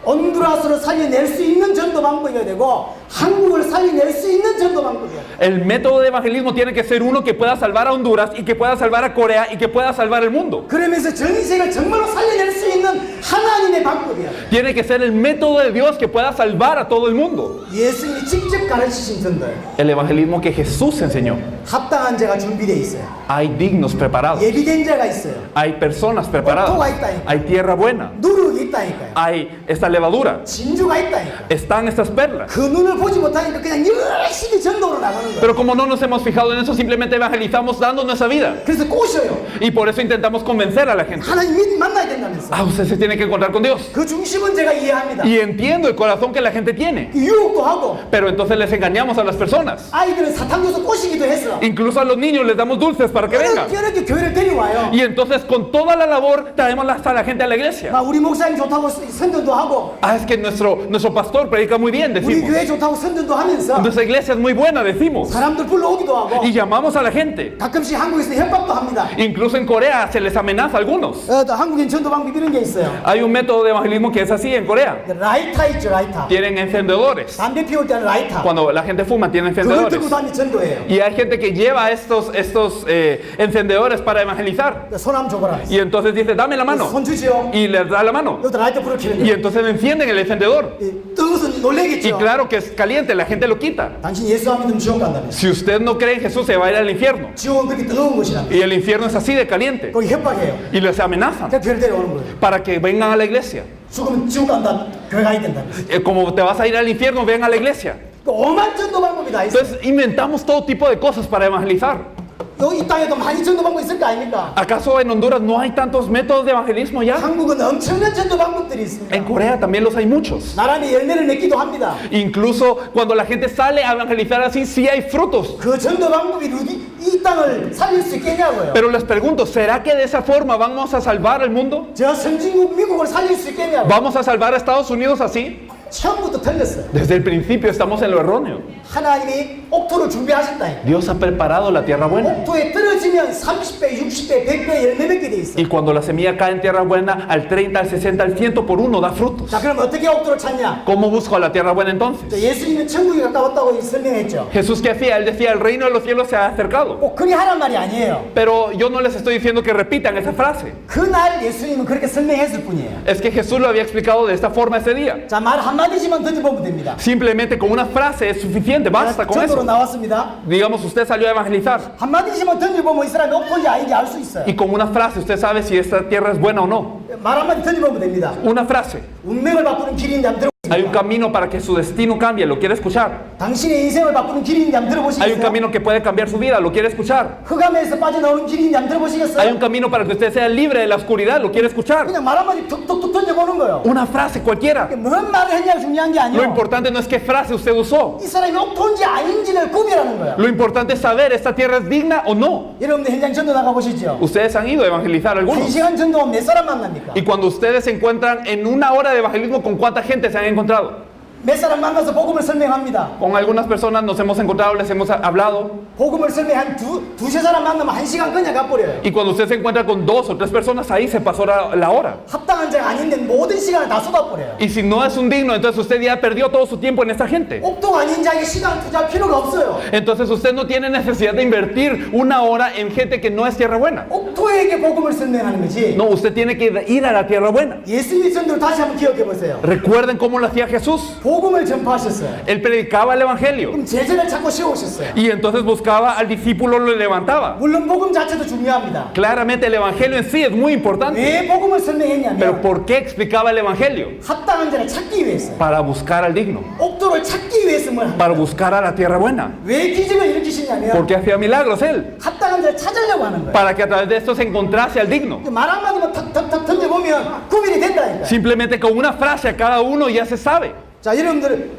온두라스를 살려낼 수 있는 전도 방법이어야 되고 한국을 살려낼 수 있는 전도 방법이어야 돼요. El método de evangelismo tiene que ser uno que pueda salvar a Honduras y que pueda salvar a Corea y que pueda salvar el mundo. 그러면서 전 세계를 정말로 살려낼 수 있는 하나님의 방법이야. Tiene que ser el método de Dios que pueda salvar a todo el mundo. 예수님이 직접 가르치신 전도예요. El evangelismo que Jesús enseñó. 합당한 자가 준비되어 있어요. Hay dignos preparados. 예비된 자가 있어요. Hay personas preparadas. Hay tierra buena. 누룩이 있다니까요. Hay esta levadura. 진주가 있다니까요. Están estas perlas. 그 눈을 보지 못하니까 그냥 열심히 전도로 나가는 거예요. Pero como no nos hemos fijado en eso, simplemente evangelizamos dando nuestra vida. 그래서 꼬셔요. Y por eso intentamos convencer a la gente. 하나님 만나야 된다면서. Ah, usted se tiene que encontrar con Dios. 그 중심은 제가 이해합니다. Y entiendo el corazón que la gente tiene. 유혹도 하고 Pero entonces les engañamos a las personas. 아이들은 사탕 줘서 꼬시기도 했어. Incluso a los niños les damos dulces para que vengan. 어렵게 교회를 데려와요. Y entonces con toda la labor traemos a la gente a la iglesia. 막 우리 목사님 좋다고 선전도 하고 Ah, es que nuestro pastor predica muy bien, 우리 decimos. 교회 좋다고 선전도 하면서 Nuestra iglesia es muy buena, decimos. 사람들 불러오기도 하고 Y llamamos a la gente. 가끔씩 한국에서 협박도 합니다. Incluso en Corea se les amenaza a algunos. 또 한국엔 전도 방법 이런 게 있어요. Hay un método de evangelismo que es así en Corea. 라이터 있죠, 라이터. Tienen encendedores. 담배 피울 때는 라이터. Cuando la gente fuma, tienen 그걸 들고 encendedores. 다니 전도예요. Y hay gente que lleva estos encendedores para evangelizar. 손 한번 줘봐라. Y entonces dice, dame la mano. 손 주시오. Y les da la mano. 여기다 라이터 불을 켜는 Y 거예요. entonces encienden el encendedor. 뜨거워서 Y 놀래겠죠. claro que es caliente, la gente lo quita. 당신 예수 안 믿으면 지옥 간다면서. Si usted no cree en Jesús, se va a ir al infierno. 지옥은 그렇게 뜨거운 것이라. Y el infierno es así de caliente. 거기 협박해요. Y les amenazan 그냥 교회를 데려오는 거예요. para que vengan a la iglesia. 죽으면 지옥 간다. 교회 가야 된다면서. Como te vas a ir al infierno, ven a la iglesia. 오만 전도 방법이 다 있어요. Entonces inventamos todo tipo de cosas para evangelizar. 여기 이 땅에도 많이 전도 방법 있을 거 아닙니까? ¿Acaso en Honduras no hay tantos métodos de evangelismo ya? 한국은 엄청난 전도 방법들이 있습니다. En Corea también los hay muchos. 나란히 열매를 맺기도 합니다. Incluso cuando la gente sale a evangelizar así, sí hay frutos. 그 전도 방법이 이 땅을 살릴 수 있겠냐고요. Pero les pregunto, ¿será que de esa forma vamos a salvar al mundo? 저 선진국 미국을 살릴 수 있겠냐고요. ¿Vamos a salvar a Estados Unidos así? 처음부터 틀렸어요. Desde el principio estamos en lo erróneo. 하나님이 옥토를 준비하셨다. Dios ha preparado la tierra buena. 옥토에 떨어지면 30배, 60배, 100배 열매 맺게 돼 있어요. Y cuando la semilla cae en tierra buena, al 30, al 60, al 100 por uno da frutos. 자, 그럼 어떻게 옥토를 찾냐? ¿Cómo busco a la tierra buena 자, entonces? 예수님은 천국이 가까웠다고 설명했죠. Jesús, ¿qué hacía? Él decía, el reino de los cielos se ha acercado. 꼭 그리 하란 말이 아니에요. Pero yo no les estoy diciendo que repitan esa frase. 그날 예수님은 그렇게 설명했을 뿐이에요. Es que Jesús lo había explicado de esta forma ese día. 자, 말 한마디지만 던져보면 됩니다. Simplemente con una frase es suficiente, basta con 전도로 eso. 나왔습니다. Digamos, usted salió a evangelizar 한마디지만 던져보면 이 사람이 옥토인지 아닌지 알 수 있어요. y con una frase usted sabe si esta tierra es buena o no. 말 한마디 던져보면 됩니다. Una frase. 운명을 바꾸는 길인지 한번 Hay un 들어보십니까? camino para que su destino cambie, ¿lo quiere escuchar? 당신의 인생을 바꾸는 길인지 한번 Hay un 들어보시겠어요? camino que puede cambiar su vida, ¿lo quiere escuchar? 흑암에서 빠져나오는 길인지 한번 Hay 들어보시겠어요? un camino para que usted sea libre de la oscuridad, ¿lo quiere escuchar? 그냥 말 한마디 툭툭툭 던져보는 거예요. Una frase cualquiera. 뭔 말을 했냐가 중요한 게 Lo 아니에요. importante no es qué frase usted usó. 이 사람이 옥토인지 아닌지를 구별하는 거예요. Lo importante es saber, ¿esta tierra es digna o no? 여러분들 현장 전도 나가보시죠. Ustedes han ido a evangelizar 한 algunos. 시간 전도하면 몇 사람 만납니까? Y cuando ustedes se encuentran en una hora de evangelismo, ¿con cuánta gente se han encontrado? 몇 사람 만나서 복음을 설명합니다. Con algunas personas nos hemos encontrado, les hemos hablado. 복음을 설명 한 두세 사람 만나면 한 시간 그냥 가버려요. Y cuando usted se encuentra con 2 o 3 personas, ahí se pasó la hora. 합당한 자가 아닌데 모든 시간을 다 쏟아버려요. Y si no es un digno, entonces usted ya perdió todo su tiempo en esta gente. 옥토가 아닌 자에게 시간 투자할 필요가 없어요. Entonces usted no tiene necesidad de invertir una hora en gente que no es tierra buena. 옥토에게 복음을 설명하는 거지. No, usted tiene que ir a la tierra buena. 예수님의 전도를 다시 한번 기억해 보세요. Recuerden cómo lo hacía Jesús. 복음을 전파하셨어요. Él predicaba el evangelio. 그럼 제자를 찾고 세우셨어요. Y entonces buscaba al discípulo, lo levantaba. 물론 복음 자체도 중요합니다. Claramente el evangelio en sí es muy importante. 왜 복음을 Pero 설명했냐면 ¿por qué explicaba el evangelio? 합당한 자를 찾기 위해서, Para buscar al digno. 옥토를 찾기 위해서만 합니다. Para buscar a la tierra buena. 왜 기적을 일으키시냐면 Porque hacía milagros él. 합당한 자를 찾으려고 하는 거예요. Para que a través de esto se encontrase al digno. 말 한마디만 탁탁탁 던져보면 구별이 된다니까요. Simplemente con una frase a cada uno ya se sabe. 자, 여러분들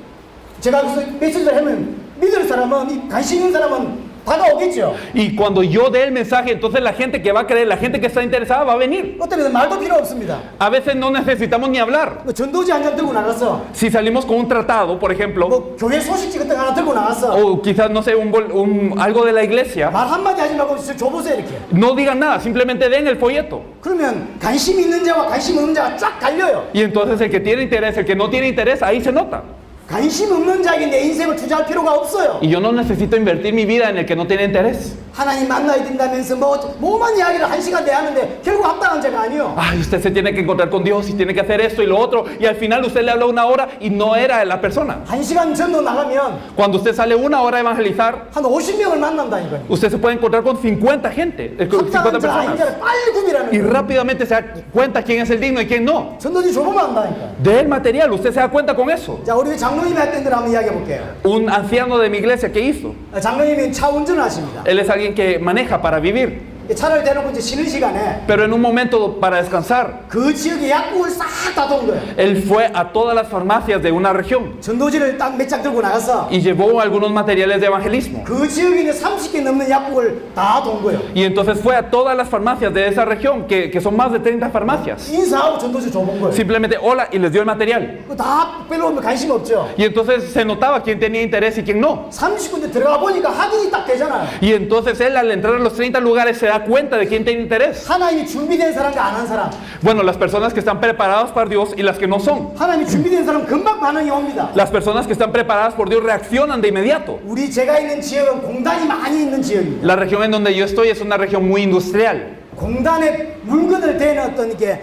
제가 그래서 메시지를 하면 믿을 사람은, 이 관심 있는 사람은 다가오겠죠. Y cuando yo dé el mensaje, entonces la gente que va a creer, la gente que está interesada va a venir. 어떤 말도 필요 없습니다. A veces no necesitamos ni hablar. 뭐 전도지 한 장 들고 나가서 Si salimos con un tratado, por ejemplo, 뭐 교회 소식지 같은 거 하나 들고 나가서 o quizás, no sé, algo de la iglesia, 말 한마디 하지 말고 줘보세요 이렇게. no digan nada, simplemente den el folleto. 그러면 관심 있는 자와 관심 없는 자가 쫙 갈려요. Y entonces el que tiene interés, el que no tiene interés, ahí se nota. 관심 없는 자에게 내 인생을 투자할 필요가 없어요. Y yo no necesito invertir mi vida en el que no tiene interés. 하나님 만나야 된다면서 뭐만 이야기를 한 시간 내야 하는데 결국 합당한 자가 아니요. Ay, usted se tiene que encontrar con Dios y tiene que hacer esto y lo otro. Y al final usted le habla una hora y no era la persona. 한 시간 전도 나가면 Cuando usted sale una hora a evangelizar, 한 50명을 만난다니까요. usted se puede encontrar con 50 gente, con 50 합당한 자 아닌 personas. 자를 빨리 구별하는 Y 거예요. rápidamente se da cuenta quién es el digno y quién no. 전도지 줘보면 안다니까요. Del material, usted se da cuenta con eso. 자, 우리 장로님이 할 때들 한번 이야기해 볼게요. Un anciano de mi iglesia, ¿qué hizo? 장로님이 차 운전을 하십니다. Él es alguien que maneja para vivir. 차를 대놓고 이제 쉬는 시간에 Pero en un momento para descansar, 그 지역의 약국을 싹 다 돈 거예요. él fue a todas las farmacias de una región 전도지를 딱 몇 장 들고 나가서 y llevó algunos materiales de evangelismo. 그 지역에 있는 30개 넘는 약국을 다 돈 거예요. Y entonces fue a todas las farmacias de esa región, que son más de 30 farmacias. 인사하고 전도지 줘본 거예요. Simplemente hola y les dio el material. 다 별로 관심 없죠. Y entonces se notaba quién tenía interés y quién no. 30군데 들어가 보니까 확인이 딱 되잖아요. Y entonces él al entrar a los 30 lugares se da cuenta de quién tiene interés. 하나님이 준비된 사람과 안 한 사람. Bueno, las personas que están preparadas para Dios y las que no son. 하나님이 준비된 사람 금방 반응이 옵니다. Las personas que están preparadas por Dios reaccionan de inmediato. 우리 제가 있는 지역은 공단이 많이 있는 지역입니다. La región en donde yo estoy es una región muy industrial. 공단에 물건을 대는 어떤 이게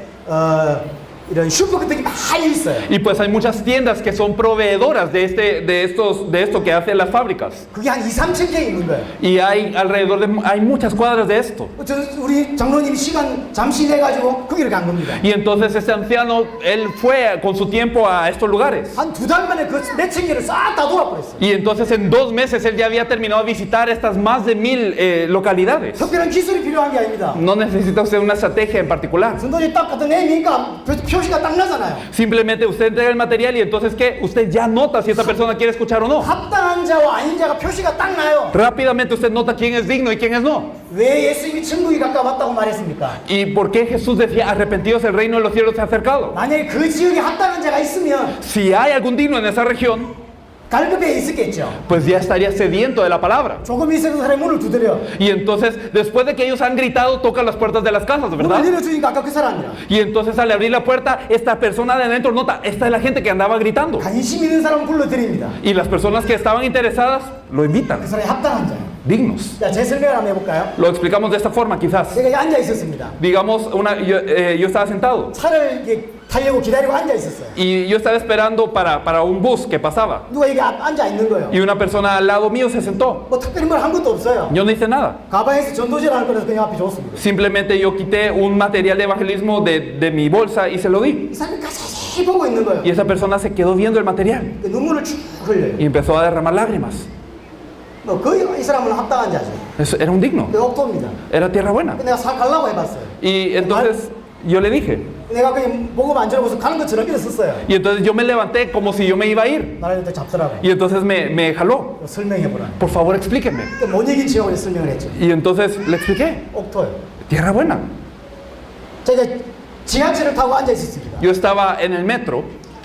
이런 슈퍼 같은 게 많이 있어요. Y pues hay muchas tiendas que son proveedoras de esto que hacen las fábricas. 그게 한 2, 3천 개 있는 거예요. Y hay muchas cuadras de esto. 우리 장로님이 시간 잠시 내가지고 거기를 간 겁니다. Y entonces este anciano, él fue con su tiempo a estos lugares. 한 2달 만에 그 몇천 개를 싹 다 돌아버렸어요. Y entonces en 2 meses él ya había terminado de visitar estas más de 1000 localidades. 특별한 기술이 필요한 게 아닙니다. No necesita usted una estrategia en particular. 선도지 딱 갖다 내미니까 표시가 딱 나잖아요. Simplemente usted entrega el material y entonces ¿qué? Usted ya nota si esta persona quiere escuchar o no. 합당한 자와 아닌 자가 표시가 딱 나요. Rápidamente usted nota quién es digno y quién es no. 왜 예수님이 천국이 가까웠다고 말했습니까? ¿Y por qué Jesús decía arrepentidos, el reino de los cielos se ha acercado? 만약에 그 지역에 합당한 자가 있으면 Si hay algún digno en esa región, 갈급에 있었겠죠. pues ya estaría sediento de la palabra. 조금 있어도 사람이 문을 두드려. Y entonces, después de que ellos han gritado, tocan las puertas de las casas, 문을 ¿verdad? 열어주니까 아까 그 사람이야. Y entonces al abrir la puerta, esta persona de adentro nota, esta es la gente que andaba gritando. 관심 있는 사람 불러드립니다. Y las personas que estaban interesadas lo invitan, 그 사람이 합당한 자예요. dignos. 자, 제 설명을 한번 해볼까요? Lo explicamos de esta forma, quizás. 제가 앉아 있었습니다. Digamos, yo estaba sentado 차를 이렇게 타려고 기다리고 앉아 있었어요. y yo estaba esperando para un bus que pasaba. 누가 이게 앉아 있는 거예요. Y una persona al lado mío se sentó. 뭐 특별히 뭘 한 것도 없어요. Yo no hice nada. 가방에서 전도제를 하는 거라서 그냥 앞에 줬습니다. Simplemente yo quité un material de evangelismo de mi bolsa y se lo di. 이 사람이 가만히 보고 있는 거예요. Y esa persona se quedó viendo el material 그 눈물을 쭉 흘려요. y empezó a derramar lágrimas. 거의 이 사람은 합당한 자죠. Eso era un digno, 그 옥토입니다. era tierra buena. 내가 살 가려고 해봤어요. Y entonces yo le dije, 내가 그냥 복음 안 전하고서 가는 것처럼 일었었어요. y entonces yo me levanté como si yo me iba a ir. 나를 또 잡더라고요. Y entonces me jaló, 설명해보라. por favor explíqueme. 못 이긴 지역을 설명을 했죠. Y entonces le expliqué, 옥토예요. tierra buena. 제가 지하철을 타고 앉아 있었습니다. Yo estaba en el metro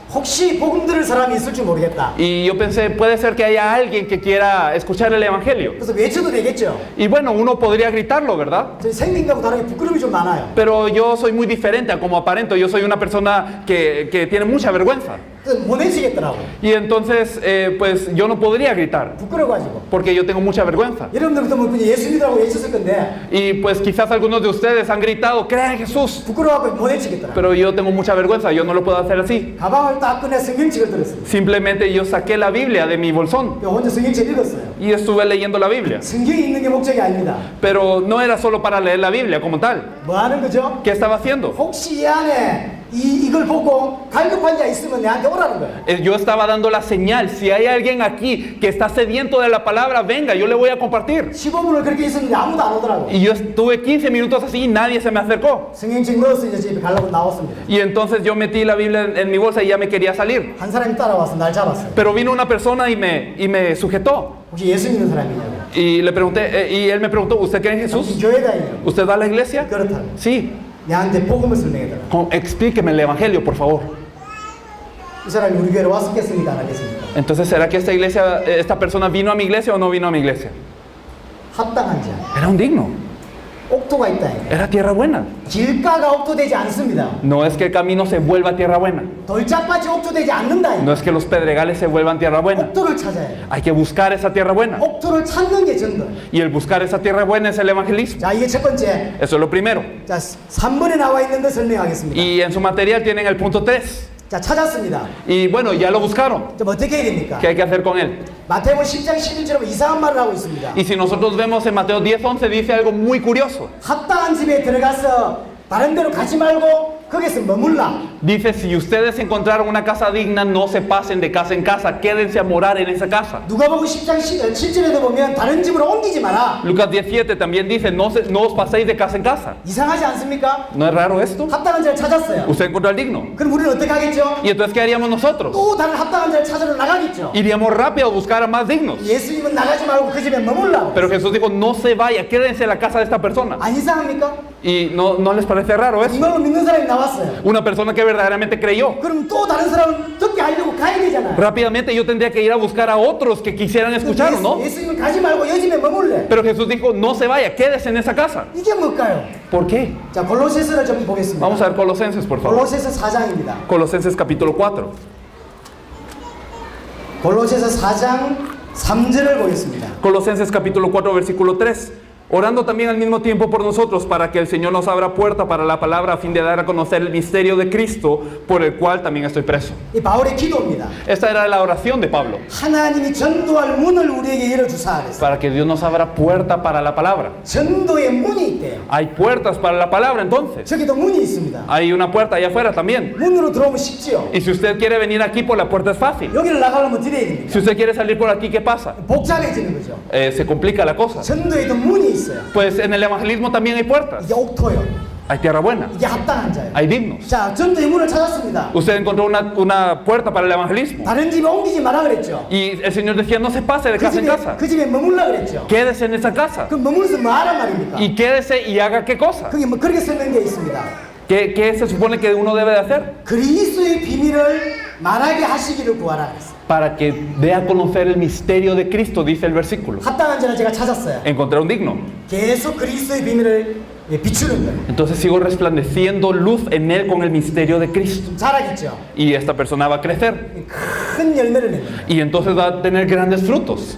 혹시 복음 들을 사람이 있을지 모르겠다. y yo pensé, puede ser que haya alguien que quiera escuchar el evangelio. 그래서 외쳐도 되겠죠. Y bueno, uno podría gritarlo, ¿verdad? 저 생긴다고 다르게 부끄러움이 좀 많아요. Pero yo soy muy diferente a como aparento. Yo soy una persona que tiene mucha vergüenza. 그래서 못 내치겠더라고. Y entonces, pues yo no podría gritar 부끄러워가지고. porque yo tengo mucha vergüenza. 여러분들 같으면 그냥 예수 믿으라고 외쳤을 건데 Y pues quizás algunos de ustedes han gritado, crea en Jesús. 부끄러워하고 못 내치겠더라고. Pero yo tengo mucha vergüenza, yo no lo puedo hacer así. 가방을 딱 꺼내 성경책을 들었습니다. Simplemente yo saqué la Biblia de mi bolsón 혼자 성경책 읽었어요. y estuve leyendo la Biblia. 성경이 있는 게 목적이 아닙니다. Pero no era solo para leer la Biblia como tal. 뭐 하는 거죠? ¿Qué estaba haciendo? 혹시 이 안에 이걸 보고 갈급한 자 있으면 내한테 오라는 거예요. Yo estaba dando la señal, si hay alguien aquí que está sediento de la palabra, venga, yo le voy a compartir. 15분을 그렇게 있었는데 아무도 안 오더라고. Y yo estuve 15 minutos así y nadie se me acercó. 성경책 넣어서 이제 집에 가려고 나왔습니다. Y entonces yo metí la Biblia en mi bolsa y ya me quería salir. 한 사람이 따라와서 날 잡았어요. Pero vino una persona y me sujetó. 혹시 예수 믿는 사람이냐고. Y le pregunté, y él me preguntó, ¿usted cree en Jesús? 교회 다니냐고. ¿Usted va a la iglesia? 그렇다고. Sí. 내한테 복음을 설명해달라고. Explíqueme el evangelio, por favor. 이 사람이 우리 교회로 왔었겠습니까? 안 하겠습니까? Entonces, ¿será que esta persona vino a mi iglesia o no vino a mi iglesia? 합당한 자. Era un digno. 옥토가 있다. 이거. Era tierra buena. 길가가 옥토되지 않습니다. No es que el camino se vuelva tierra buena. 돌짝밭이 옥토되지 않는다. 이거. No es que los pedregales se vuelvan tierra buena. 옥토를 찾아야 돼. Hay que buscar esa tierra buena. 옥토를 찾는 게 전도. Y el buscar esa tierra buena es el evangelismo. 자, 이게 첫 번째. Eso es lo primero. 자, 3번에 나와 있는 거 설명하겠습니다. Y en su material tienen el punto 3. 자, 찾았습니다. Y bueno, ya lo buscaron. 좀 어떻게 해야 됩니까? ¿Qué hay que hacer con él? 마태복음 10장 11절에 이상한 말을 하고 있습니다. Y si nosotros vemos en Mateo 10:11 dice algo muy curioso. 합당한 집에 들어가서 다른 데로 가지 말고 거기서 머물라. Dice, si ustedes encontraron una casa digna, no se pasen de casa en casa, quédense a morar en esa casa. 누가복음 10장 7절에도 보면 다른 집으로 옮기지 마라. Lucas 17 también dice, no os paséis de casa en casa. 이상하지 않습니까? ¿No es raro esto? 합당한 자를 찾았어요. Usted encontró al digno. 그럼 우리는 어떻게 하겠죠? ¿Y entonces qué haríamos nosotros? 또 다른 합당한 자를 찾으러 나가겠죠. Iríamos rápido a buscar a más dignos. 예수님은 나가지 말고 그 집에 머물라고. Pero Jesús dijo, no se vaya, quédense en la casa de esta persona. 안 이상합니까? ¿Y no les parece raro eso? 정말로 믿는 사람이 나왔어요. Una persona que verdaderamente creyó. 그럼 또 다른 사람을 듣게 하려고 가야 되잖아요. Rápidamente yo tendría que ir a buscar a otros que quisieran escucharlo, ¿no? 예수님은 가지 말고 이 집에 머물래. Pero Jesús dijo, no se vaya, quédese en esa casa. 이게 뭘까요? ¿Por qué? 자, 골로새서를 좀 보겠습니다. Vamos a ver Colosenses, por favor. 골로새서 4장입니다. Colosenses capítulo 4. 골로새서 4장 3절을 보겠습니다. Colosenses capítulo 4, versículo 3. orando también al mismo tiempo por nosotros para que el Señor nos abra puerta para la palabra a fin de dar a conocer el misterio de Cristo por el cual también estoy preso. 이 바울의 기도입니다. Esta era la oración de Pablo, 하나님이 전도할 문을 우리에게 열어주사 그랬어요. para que Dios nos abra puerta para la palabra. 전도의 문이 있대요. Hay puertas para la palabra entonces. 저기도 문이 있습니다. Hay una puerta allá afuera también. 문으로 들어오면 쉽지요. Y si usted quiere venir aquí por la puerta es fácil. 여기를 나가려면 드려야 됩니다. Si usted quiere salir por aquí, ¿qué pasa? 복잡해지는 거죠. Se complica la cosa. 전도에도 문이 있어요. Pues en el evangelismo también hay puertas. 이게 옥토요. Hay tierra buena. 이게 합당한 자예요. Hay dignos. 자, 전도의 문을 찾았습니다. Usted encontró una puerta para el evangelismo. 다른 집에 옮기지 마라 그랬죠. Y el Señor decía, no se pase de casa en casa. 그 집에 머물라 그랬죠. Quédese en esa casa. 그럼 머물러서 뭐 하란 말입니까? Y quédese y haga qué cosa. 그게 뭐 그렇게 설명되어 있습니다. ¿Qué se supone que uno debe de hacer? 그리스도의 비밀을 말하게 하시기를 구하라 그랬어요. Para que dé a conocer el misterio de Cristo, dice el versículo. 합당한 자는 제가 찾았어요. Encontré un digno. 계속 그리스도의 비밀을 비추는 거예요. Entonces sigo resplandeciendo luz en él con el misterio de Cristo. 자라겠죠. Y esta persona va a crecer. 큰 열매를 맺는 거예요. Y entonces va a tener grandes frutos.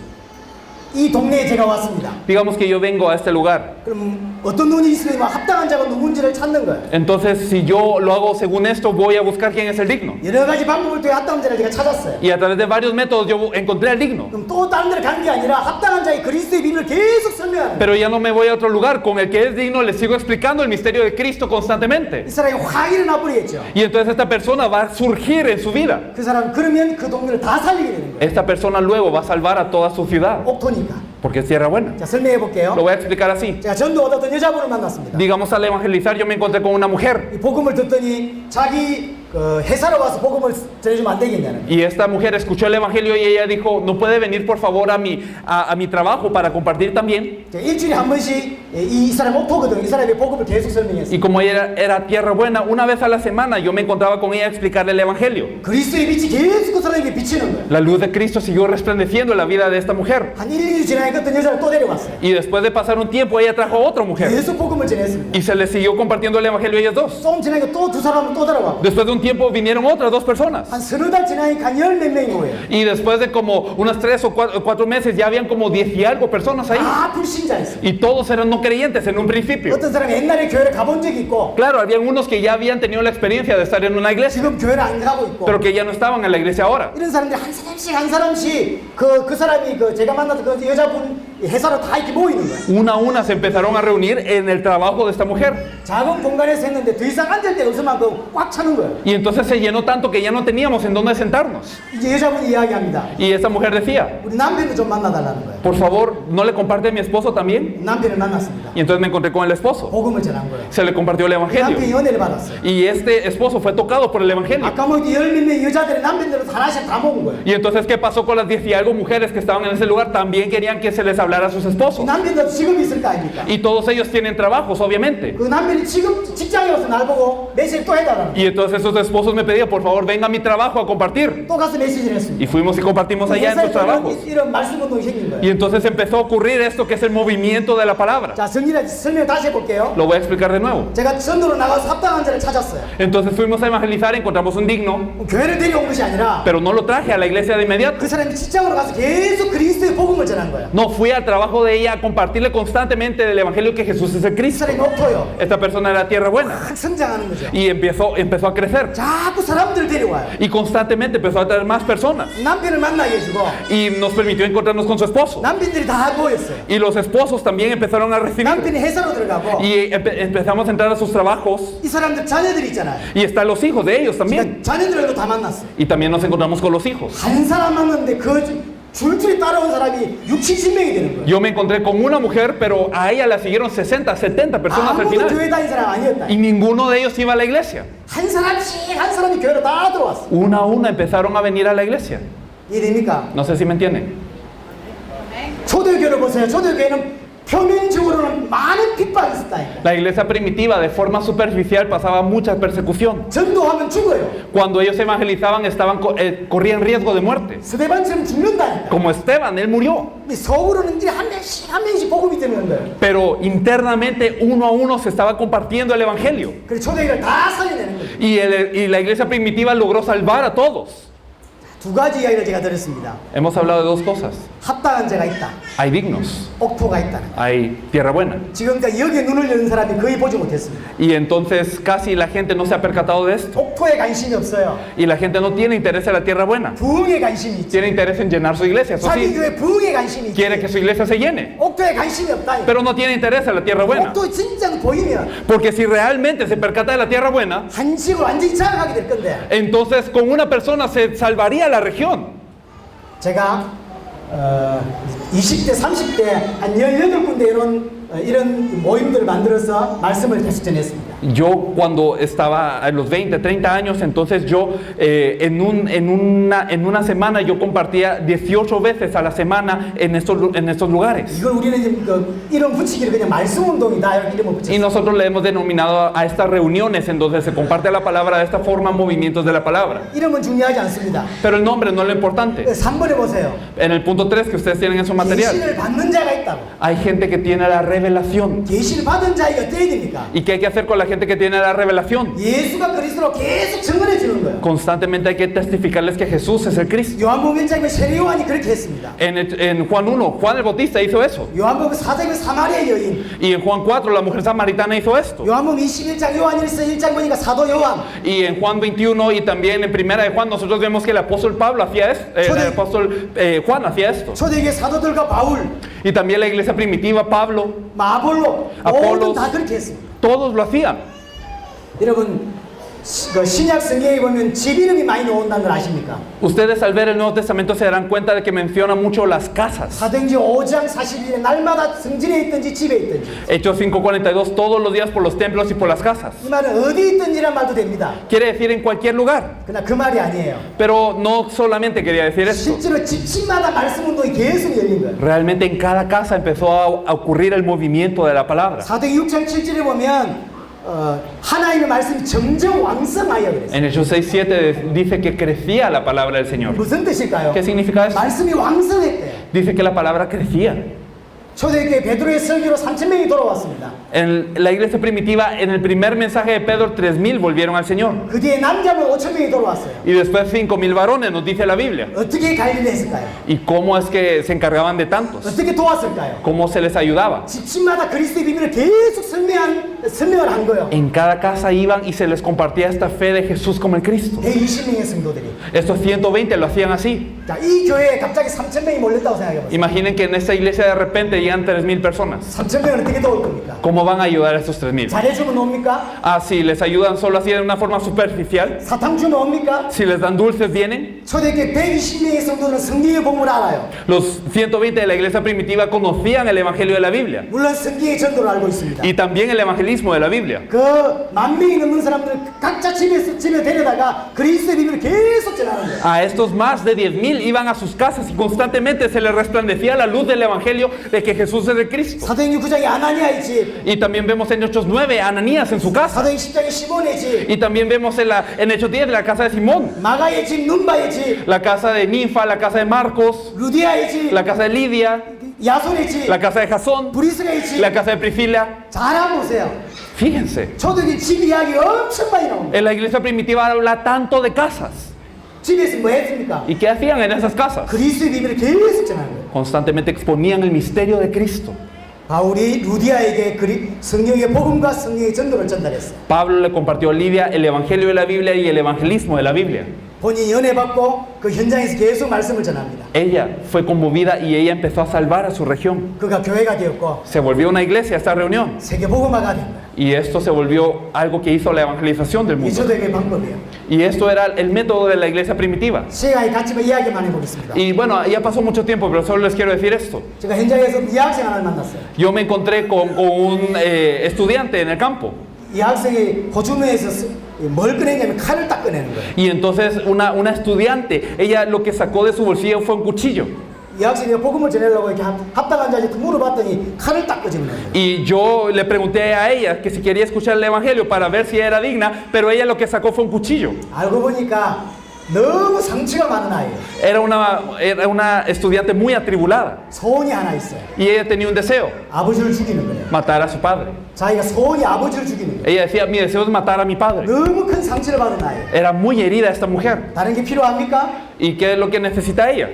이 동네에 제가 왔습니다. Digamos que yo vengo a este lugar. 그럼 어떤 눈이 있으면 합당한 자가 누군지를 찾는 거예요. Entonces, si yo lo hago según esto, voy a buscar quién es el digno. 여러 가지 방법을 통해 합당한 자를 제가 찾았어요. Y a través de varios métodos yo encontré al digno. 그럼 또 다른 데를 가는 게 아니라 합당한 자의 그리스도의 비밀을 계속 설명하는 거예요. Pero ya no me voy a otro lugar. Con el que es digno le sigo explicando el misterio de Cristo constantemente. 이 사람이 확 일어나 버리겠죠. Y entonces esta persona va a surgir en su vida. 그 사람 그러면 그 동네를 다 살리게 되는 거예요. Esta persona luego va a salvar a toda su ciudad. 옥토니까. Porque es tierra buena. 자, 설명해 볼게요. Lo voy a explicar así. 제가 전도 얻었던 여자분을 만났습니다. Digamos, al evangelizar yo me encontré con una mujer. 이 복음을 듣더니 자기 회사로 와서 복음을 전해주면 안 되겠냐는 거예요. Y esta mujer escuchó el evangelio y ella dijo, ¿no puede venir por favor a mi trabajo para compartir también? 자, 일주일에 한 번씩 이 사람 옥토거든. 이 사람의 복음을 계속 설명했어요. Y como ella era tierra buena, una vez a la semana yo me encontraba con ella a explicarle el evangelio. 그리스도의 빛이 계속 그 사람에게 비치는 거예요. La luz de Cristo siguió resplandeciendo en la vida de esta mujer. 한 1일 지나니까 어떤 여자를 또 데려왔어요. Y después de pasar un tiempo, ella trajo a otra mujer. 계속 복음을 전했습니다. Y se le siguió compartiendo el evangelio a ellas dos. 좀 지나니까 또 두 사람을 또 데려왔고 Después de un tiempo vinieron otras dos personas. 한 서너 달 지나니까 한 열 몇 명이 모여요. Y después de como unas 3 o 4 meses ya habían como 10 y algo personas ahí. 다 불신자였어요. Y todos eran no creyentes en un principio. 어떤 사람이 옛날에 교회를 가본 적이 있고 Claro, habían unos que ya habían tenido la experiencia de estar en una iglesia, 지금 교회를 안 가고 있고 pero que ya no estaban en la iglesia ahora. 이런 사람들이 한 사람씩 그 사람이 제가 만났던 그 여자분 회사로 다 이렇게 모이는 거예요. Una a una se empezaron a reunir en el trabajo de esta mujer. 작은 공간에서 했는데 더 이상 앉을 데가 없으면 꽉 차는 거예요. Y entonces se llenó tanto que ya no teníamos en dónde sentarnos. 이제 여자분이 이야기합니다. Y esta mujer decía, 우리 남편도 좀 만나달라는 거예요. por favor, ¿no le comparte a mi esposo también? 남편을 만났습니다. Y entonces me encontré con el esposo. 복음을 전한 거예요. Se le compartió el 남편이 evangelio. 은혜를 받았어요. Y este esposo fue tocado por el evangelio. 아까 뭐 열몇 명 여자들이 남편들을 하나씩 다 모은 거예요. Y entonces, ¿qué pasó con las 10 y algo mujeres que estaban en ese lugar? También querían que se les hablara a sus esposos. 남편들도 직업이 있을 거 아닙니까? Y todos ellos tienen trabajos, obviamente. 그 남편이 지금 직장에 와서 날 보고 메시지를 또 해달라는 거예요. Y entonces esos esposos me pedían, por favor, venga a mi trabajo a compartir. 또 가서 메시지를 했습니다. Y fuimos y compartimos allá en sus trabajos. 이런 말씀 운동이 생긴 거예요. Y entonces empezó a ocurrir esto que es el movimiento de la palabra. 자, 설명 다시 해볼게요. Lo voy a explicar de nuevo. 제가 전도로 나가서 합당한 자를 찾았어요. Entonces fuimos a evangelizar, encontramos un digno, 교회를 데려온 것이 아니라 pero no lo traje a la iglesia de inmediato. 그 사람이 직장으로 가서 계속 그리스도의 복음을 전한 거예요. No, fui al trabajo de ella a compartirle constantemente del evangelio que Jesús es el 이 Cristo. 사람이 옥토요. Esta persona era tierra buena. 막 성장하는 거죠. Y empezó a crecer. 자꾸 사람들 데려와요. Y constantemente empezó a traer más personas. 남편을 만나게 해주고 Y nos permitió encontrarnos con su esposo. 남편들이 다 모였어요. Y los esposos también empezaron a recibir. 남편이 회사로 들어가고 Y empezamos a entrar a sus trabajos. 이 사람들 자녀들이 있잖아요. Y están los hijos de ellos también. 그러니까 자녀들도 다 만났어요. Y también nos encontramos con los hijos. 한 사람 만났는데 그 줄줄이 따라온 사람이 60, 70명이 되는 거예요. Yo me encontré con una mujer, pero a ella la siguieron 60, 70 personas al 아무도 final. 교회 다닌 사람 아니었다. Y ninguno de ellos iba a la iglesia. 한 사람이 교회로 다 들어왔어. Una a una empezaron a venir a la iglesia. 이해됩니까? No sé si me entienden. 초대교회를 보세요. 초대교회는 표면적으로는 많은 핍박이 있었다니까. La iglesia primitiva de forma superficial pasaba mucha persecución. 전도하면 죽어요. Cuando ellos evangelizaban corrían riesgo de muerte. 스데반처럼 죽는다니까. Como Esteban, él murió. 속으로는 이제 한 명씩 복음이 되는 거예요. Pero internamente uno a uno se estaba compartiendo el evangelio. 그래서 초대교회를 다 살려내는 거예요. Y la iglesia primitiva logró salvar a todos. 두 가지 이야기를 제가 들었습니다. Hemos hablado de dos cosas. 합당한 자가 있다. hay dignos, 옥토가 있다는 거예요. hay tierra buena. 지금까지 여기에 눈을 여는 사람이 거의 보지 못했습니다. Y entonces casi la gente no se ha percatado de esto. 옥토에 관심이 없어요. Y la gente no tiene interés en la tierra buena. 부흥에 관심이 있지. Tiene interés en llenar su iglesia, eso 자기 sí. 교회 부흥에 관심이 있지. Quiere que su iglesia se llene. 옥토에 관심이 없다. Pero no tiene interés en la tierra buena. 옥토 진짜 보이면 Porque si realmente se percata de la tierra buena, 한식을 완전히 장악하게 될 건데. entonces con una persona se salvaría la región. 제가 20대, 30대 한 18군데 이런 모임들을 만들어서 말씀을 계속 전했습니다. Yo cuando estaba a los 20, 30 años, entonces yo en una semana yo compartía 18 veces a la semana en estos lugares. 이걸 우리는 이름 붙이기를 그냥 말씀 운동이다 이렇게 이름을 Y 붙였어요. nosotros le hemos denominado a estas reuniones en donde se comparte la palabra de esta forma, movimientos de la palabra. 이름은 중요하지 않습니다. Pero el nombre no es lo importante. 3번에 보세요. En el punto 3 que ustedes tienen en su material, 계시를 받는 자가 있다고. hay gente que tiene la revelación. 계시를 받은 자에게 어때야 됩니까? ¿Y qué hay que hacer con la gente que tiene la revelación? 예수가 그리스도로 계속 증언해 주는 거예요. Constantemente hay que testificarles que Jesús es el Cristo. 요한복음 1장에 세례 요한이 그렇게 했습니다. En Juan 1, Juan el Bautista hizo eso. 요한복음 4장에 사마리아 여인. Y en Juan 4, la mujer samaritana hizo esto. 요한복음 21장 요한일서 1장 보니까 사도 요한. Y en Juan 21 y también en Primera de Juan, nosotros vemos que el apóstol Pablo hacía esto, el apóstol Juan hacía esto. 초대교회 사도들과 바울, Y también la iglesia primitiva, Pablo, 아볼로 아폴로. 모두 다 그렇게 했습니다. todos lo hacían. 여러분 그 신약 성경에 보면 집 이름이 많이 나온다는 걸 아십니까? Ustedes al ver el Nuevo Testamento se darán cuenta de que menciona mucho las casas. 사도행전 5장 41에 날마다 성전에 있든지 집에 있든지 Hechos 5:42, todos los días por los templos y por las casas. 이 말은 어디 있든지란 말도 됩니다. Quiere decir en cualquier lugar. 그러나 그 말이 아니에요. Pero no solamente quería decir esto. 실제로 집집마다 말씀 운동이 계속 열린 거예요. Realmente en cada casa empezó a ocurrir el movimiento de la palabra. 사도행전 6장 7절에 보면 하나님의 말씀이 점점 왕성하여 그랬어요. En Hechos 6:7 dice que crecía la palabra del Señor. 무슨 뜻일까요? ¿Qué significa eso? 말씀이 왕성했대요. Dice que la palabra crecía. 초대교회 베드로의 설교로 3,000명이 돌아왔습니다. En la iglesia primitiva, en el primer mensaje de Pedro, 3,000 volvieron al Señor. 그 뒤에 남자분 5,000명이 돌아왔어요. Y después 5,000 varones, nos dice la Biblia. 어떻게 관리를 했을까요? ¿Y cómo es que se encargaban de tantos? 어떻게 도왔을까요? ¿Cómo se les ayudaba? 집집마다 그리스도의 비밀을 계속 설명을 한 거예요. En cada casa iban y se les compartía esta fe de Jesús como el Cristo. 120명의 성도들이. Estos 120 lo hacían así. 자, 이 교회에 갑자기 3,000명이 몰렸다고 생각해보세요. Imaginen que en esta iglesia de repente llegan 3,000 personas. 3,000명을 어떻게 도울 겁니까? ¿Cómo van a ayudar a estos 3,000? 잘해주면 옵니까? Ah, si les ayudan solo así de una forma superficial. 사탕 주면 옵니까? Si les dan dulces, vienen. 초대교회 120명의 성도들은 성경의 복음을 알아요. Los 120 de la iglesia primitiva conocían el evangelio de la Biblia. 물론 성경의 전도를 알고 있습니다. Y también el evangelismo de la Biblia. 그 10,000명이 넘는 사람들 각자 집에 데려다가 그리스도의 비밀을 계속 전하는 거예요. A estos más de 10,000 iban a sus casas y constantemente se les resplandecía la luz del evangelio de que Jesús es el Cristo. 사도행전 9장에 아나니아의 집, Y también vemos en Hechos 9 a Ananías en su casa. 사도행전 10장에 시몬의 집, Y también vemos en Hechos 10 la casa de Simón, 마가의 집, 눈바의 집, la casa de Ninfa, la casa de Marcos, 루디아의 집, la casa de Lidia, 야손의 집, la casa de Jasón, 브리스가의 집. la casa de Priscila. 잘 보세요. Fíjense, 초대교회 집 이야기 엄청 많이 나옵니다. en la iglesia primitiva habla tanto de casas. 집에서 뭐 했습니까? ¿Y qué hacían en esas casas? 그리스도의 비밀을 계속 전하는 거예요. Constantemente exponían el misterio de Cristo. 바울이 루디아에게 성경의 복음과 성경의 전도를 전달했어요. Pablo le compartió a Lidia el evangelio de la Biblia y el evangelismo de la Biblia. 본인이 은혜 받고 그 현장에서 계속 말씀을 전합니다. Ella fue conmovida y ella empezó a salvar a su región. 그가 교회가 되었고 Se volvió una iglesia esta reunión. 세계 복음화가 된 거예요. Y esto se volvió algo que hizo la evangelización del 이 mundo. 초대교회 방법이에요. Y esto era el método de la iglesia primitiva. 시간이 같지만 이야기만 해보겠습니다. Y bueno, ya pasó mucho tiempo, pero solo les quiero decir esto. 제가 현장에서 이 학생 하나를 만났어요. Yo me encontré con un estudiante en el campo. 이 학생이 호주머니에서 뭘 꺼내냐면 칼을 딱 꺼내는 거예요. Y entonces una estudiante, ella lo que sacó de su bolsillo fue un cuchillo. 이 학생이 복음을 전하려고 이렇게 합당한 자한테 물어봤더니 칼을 딱 꺼지는 거예요. Y yo le pregunté a ella que si quería escuchar el evangelio para ver si era digna, pero ella lo que sacó fue un cuchillo. 알고 보니까 너무 상처가 많은 아이예요. Era una estudiante muy atribulada. 소원이 하나 있어요. Y ella tenía un deseo, 아버지를 죽이는 거예요. matar a su padre. 자기가 소원이 아버지를 죽이는 거예요. Ella decía, mi deseo es matar a mi padre. 너무 큰 상처를 받은 아이예요. Era muy herida esta mujer. 다른 게 필요합니까? ¿Y qué es lo que necesita ella?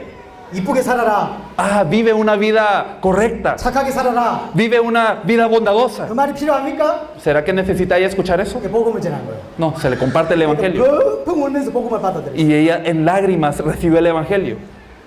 이쁘게 살아라. Ah, vive una vida correcta. 착하게 살아라. Vive una vida bondadosa. 그 말이 필요합니까? ¿Será que necesitáis escuchar eso? 그게 복음을 전한 거예요. No, se le comparte el evangelio. 펑펑 울면서 복음을 받아들였어요. Y ella en lágrimas recibió el evangelio.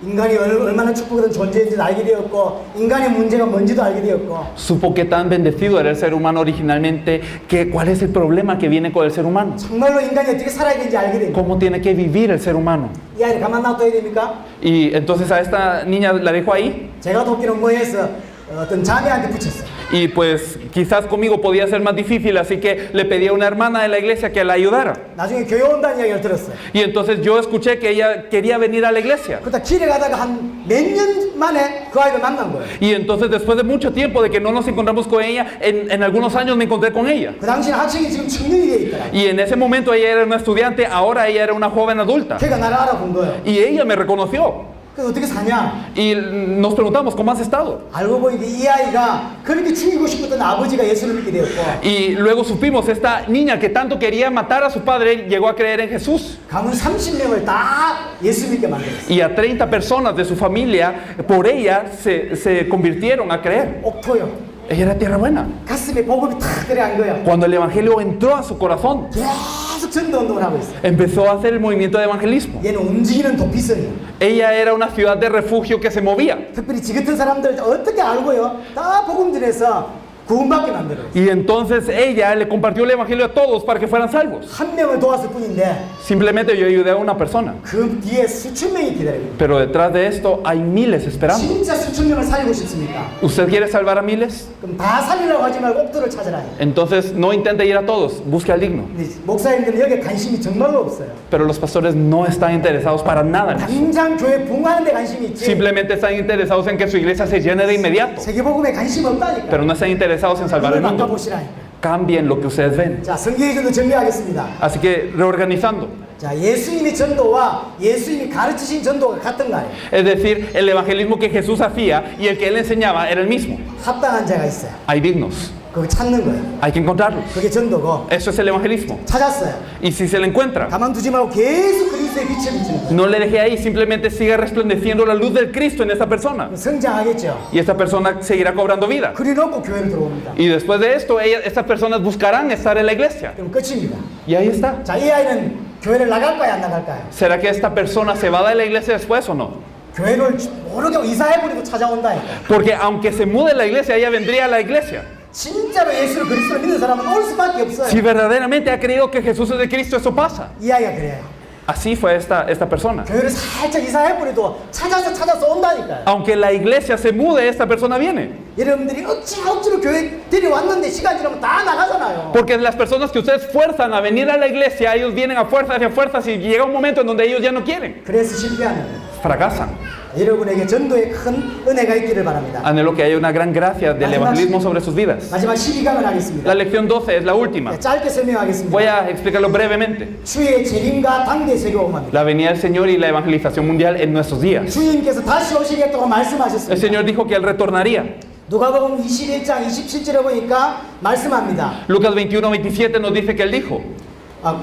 인간이 얼마나 축복된 존재인지도 알게 되었고 인간의 문제가 뭔지도 알게 되었고 Supo que tan bendecido era el ser humano originalmente, que cuál es el problema que viene con el ser humano. 정말로 인간이 어떻게 살아야 되는지 알게 됩니다. Cómo tiene que vivir el ser humano. 이 아이를 가만 놔둬야 됩니까? Y entonces a esta niña la dejo ahí. 제가 돕기는 뭐해서 어떤 자매한테 붙였어요. Y pues quizás conmigo podía ser más difícil, así que le pedí a una hermana de la iglesia que la ayudara. 나중에 교회 온다는 이야기를 들었어요. Y entonces yo escuché que ella quería venir a la iglesia. 그러다 길에 가다가 한 몇 년 만에 그 아이를 만난 거예요. Y entonces después de mucho tiempo de que no nos encontramos con ella, en algunos años me encontré con ella. 그 당시는 학생이 지금 청년이 돼 있더라. Y en ese momento ella era una estudiante, ahora ella era una joven adulta. 걔가 나를 알아본 거예요. Y ella me reconoció. 그래서 어떻게 사냐? Y nos preguntamos, ¿cómo has estado? 알고 보니까 이 아이가 그렇게 죽이고 싶었던 아버지가 예수를 믿게 되었고 Y luego supimos, esta niña que tanto quería matar a su padre, llegó a creer en Jesús. 가문 30명을 다 예수 믿게 만들었어요. Y a 30 personas de su familia, por ella, se convirtieron a creer. 옥토요. Ella era tierra buena. 가슴에 복음이 탁 들어간 거예요. Cuando el evangelio entró a su corazón, 계속 전도 운동을 하고 있어요. empezó a hacer el movimiento de evangelismo. 얘는 움직이는 도피성이에요. Ella era una ciudad de refugio que se movía. 특별히 지 같은 사람들 어떻게 알고요? 다 복음 전해서 구원받게 만들어요. Y entonces ella le compartió el evangelio a todos para que fueran salvos. 한 명을 도왔을 뿐인데 Simplemente yo ayudé a una persona. 그 뒤에 수천 명이 기다리고 있어요. Pero detrás de esto hay miles esperando. 진짜 수천 명을 살리고 싶습니까? ¿Usted quiere salvar a miles? 그럼 다 살리려고 하지 말고 옥토를 찾으라. Entonces no intente ir a todos, busque al digno. 근데 목사님들은 여기에 관심이 정말로 없어요. Pero los pastores no están interesados para nada en eso. 당장 교회 붕하는 데 관심이 있지. Simplemente están interesados en que su iglesia se llene de inmediato. 세계복음에 관심 없다니까. Pero no están interesados en salvar el 그걸 mundo. 바꿔보시라니까. Cambien lo que ustedes ven. 자, 성경의 전도 정리하겠습니다. Así que reorganizando. 자, 예수님의 전도와 예수님이 가르치신 전도가 같은 거예요. Es decir, el evangelismo que Jesús hacía y el que él enseñaba era el mismo. 합당한 자가 있어요. Hay dignos. 그거 찾는 거예요. Hay que encontrarlos. 그게 전도고 Eso es el evangelismo. 찾았어요. Y si se le encuentra, 가만두지 말고 계속 그리스도의 빛을 비추는 거예요. no le deje ahí, simplemente siga resplandeciendo la luz del Cristo en esta persona. 성장하겠죠. Y esta persona seguirá cobrando vida. 그리놓고 교회로 들어옵니다. Y después de esto, estas personas buscarán estar en la iglesia. 그럼 끝입니다. Y ahí está. 자, 이 아이는 교회를 나갈까요, 안 나갈까요? ¿Será que esta persona se va de la iglesia después o no? 교회를 모르게 이사해버리고 찾아온다니까. Porque aunque se mude la iglesia, ella vendría a la iglesia. 진짜로 예수를 그리스도를 믿는 사람은 올 수밖에 없어요. Si verdaderamente ha creído que Jesús es de Cristo, eso pasa. 이 아이가 그래요. Así fue esta persona. 교회를 살짝 이사해버려도 찾아서 온다니까요. Aunque la iglesia se mude, esta persona viene. 여러분들이 억지로 교회 데려왔는데 시간 지나면 다 나가잖아요. Porque las personas que ustedes fuerzan a venir a la iglesia, ellos vienen a fuerzas y llega un momento en donde ellos ya no quieren. 그래서 실패하는 거예요. Fracasan. 여러분에게 전도에 큰 은혜가 있기를 바랍니다. Anhelo que haya una gran gracia del evangelismo sobre sus vidas. 마지막 12강을 하겠습니다. La lección 12 es la última. 짧게 설명하겠습니다. Voy a explicarlo brevemente. 주의 재림과 당대 세계복음합니다. La venida del Señor y la evangelización mundial en nuestros días. 주님께서 다시 오시겠다고 El 말씀하셨습니다. Señor dijo que Él retornaría. 누가복음 21장 27절에 보니까 말씀합니다. Lucas 21:27 nos dice que Él dijo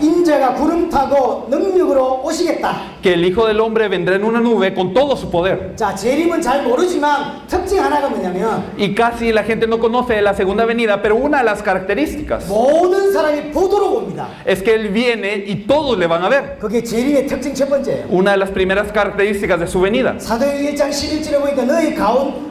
인자가 구름 타고 능력으로 오시겠다. que el Hijo del Hombre vendrá en una nube con todo su poder. 자, 재림은 잘 모르지만 특징 하나가 뭐냐면 Y casi la gente no conoce la segunda venida, pero una de las características 모든 사람이 보도록 옵니다. es que Él viene y todos le van a ver. 그게 재림의 특징 첫 번째예요. Una de las primeras características de su venida. 사도행전 1장 11절에 보니까 너희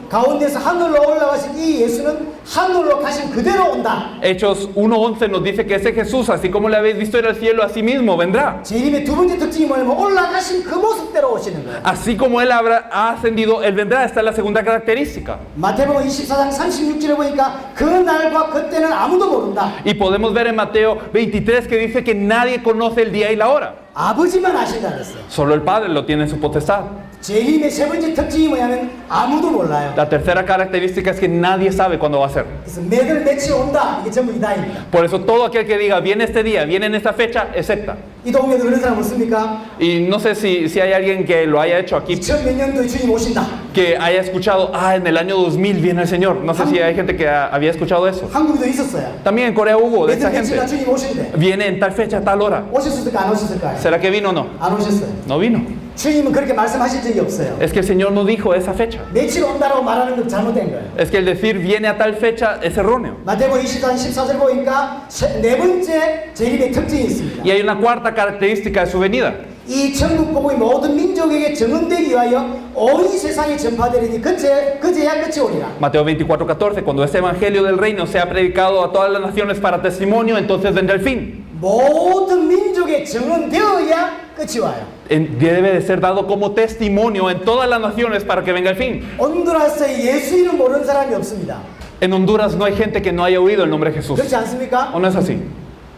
가운데서 하늘로 올라가신 이 예수는 하늘로 가신 그대로 온다. Hechos 1:11 nos dice que ese Jesús, así como le habéis visto ir al cielo, así mismo vendrá. 재림의 두 번째 특징이 뭐냐면 올라가신 그 모습대로 오시는 거예요. Así como Él ha ascendido, Él vendrá. Esta es la segunda característica. 마태복음 24장 36절에 보니까 그 날과 그때는 아무도 모른다. Y podemos ver en Mateo 23 que dice que nadie conoce el día y la hora. 아버지만 아신다 그랬어요. Solo el Padre lo tiene en su potestad. 재림의 세 번째 특징이 뭐냐면 아무도 몰라요. La tercera característica es que nadie sabe cuándo va a ser. 그래서 매달 며칠 온다 이게 전부 이다입니다. Por eso todo aquel que diga viene este día, viene en esta fecha, acepta. 이 동네도 그런 사람 없습니까? Y no sé si hay alguien que lo haya hecho aquí, 2000 몇 년도에 주님 오신다. que haya escuchado, en el año 2000 viene el Señor. No sé si hay gente que había escuchado eso. 한국에도 있었어요. También en Corea hubo de esa 매달 며칠 gente. 주님 오신대. Viene en tal fecha, tal hora. 오셨을까 안 오셨을까요? ¿Será que vino o no? 안 오셨어요. No vino. 주님은 그렇게 말씀하신 적이 없어요. Es que el Señor no dijo esa fecha. 며칠 온다라고 말하는 건 잘못된 거예요. Es que el decir viene a tal fecha es erróneo. 마태복음 24장 14절 보니까 네 번째 재림의 특징이 있습니다. Y hay una cuarta característica de su venida. 이 천국 복음이 모든 민족에게 증언되기 위하여 온 세상에 전파되리니 그제야 끝이 오리라. Mateo 24:14, cuando este evangelio del reino sea predicado a todas las naciones para testimonio, entonces vendrá el fin. 모든 민족에 증언되어야 끝이 와요. Debe de ser dado como testimonio en todas las naciones para que venga el fin. 온두라스에 예수 이름 모르는 사람이 없습니다. En Honduras no hay gente que no haya oído el nombre de Jesús. 그렇지 않습니까? ¿O no es así?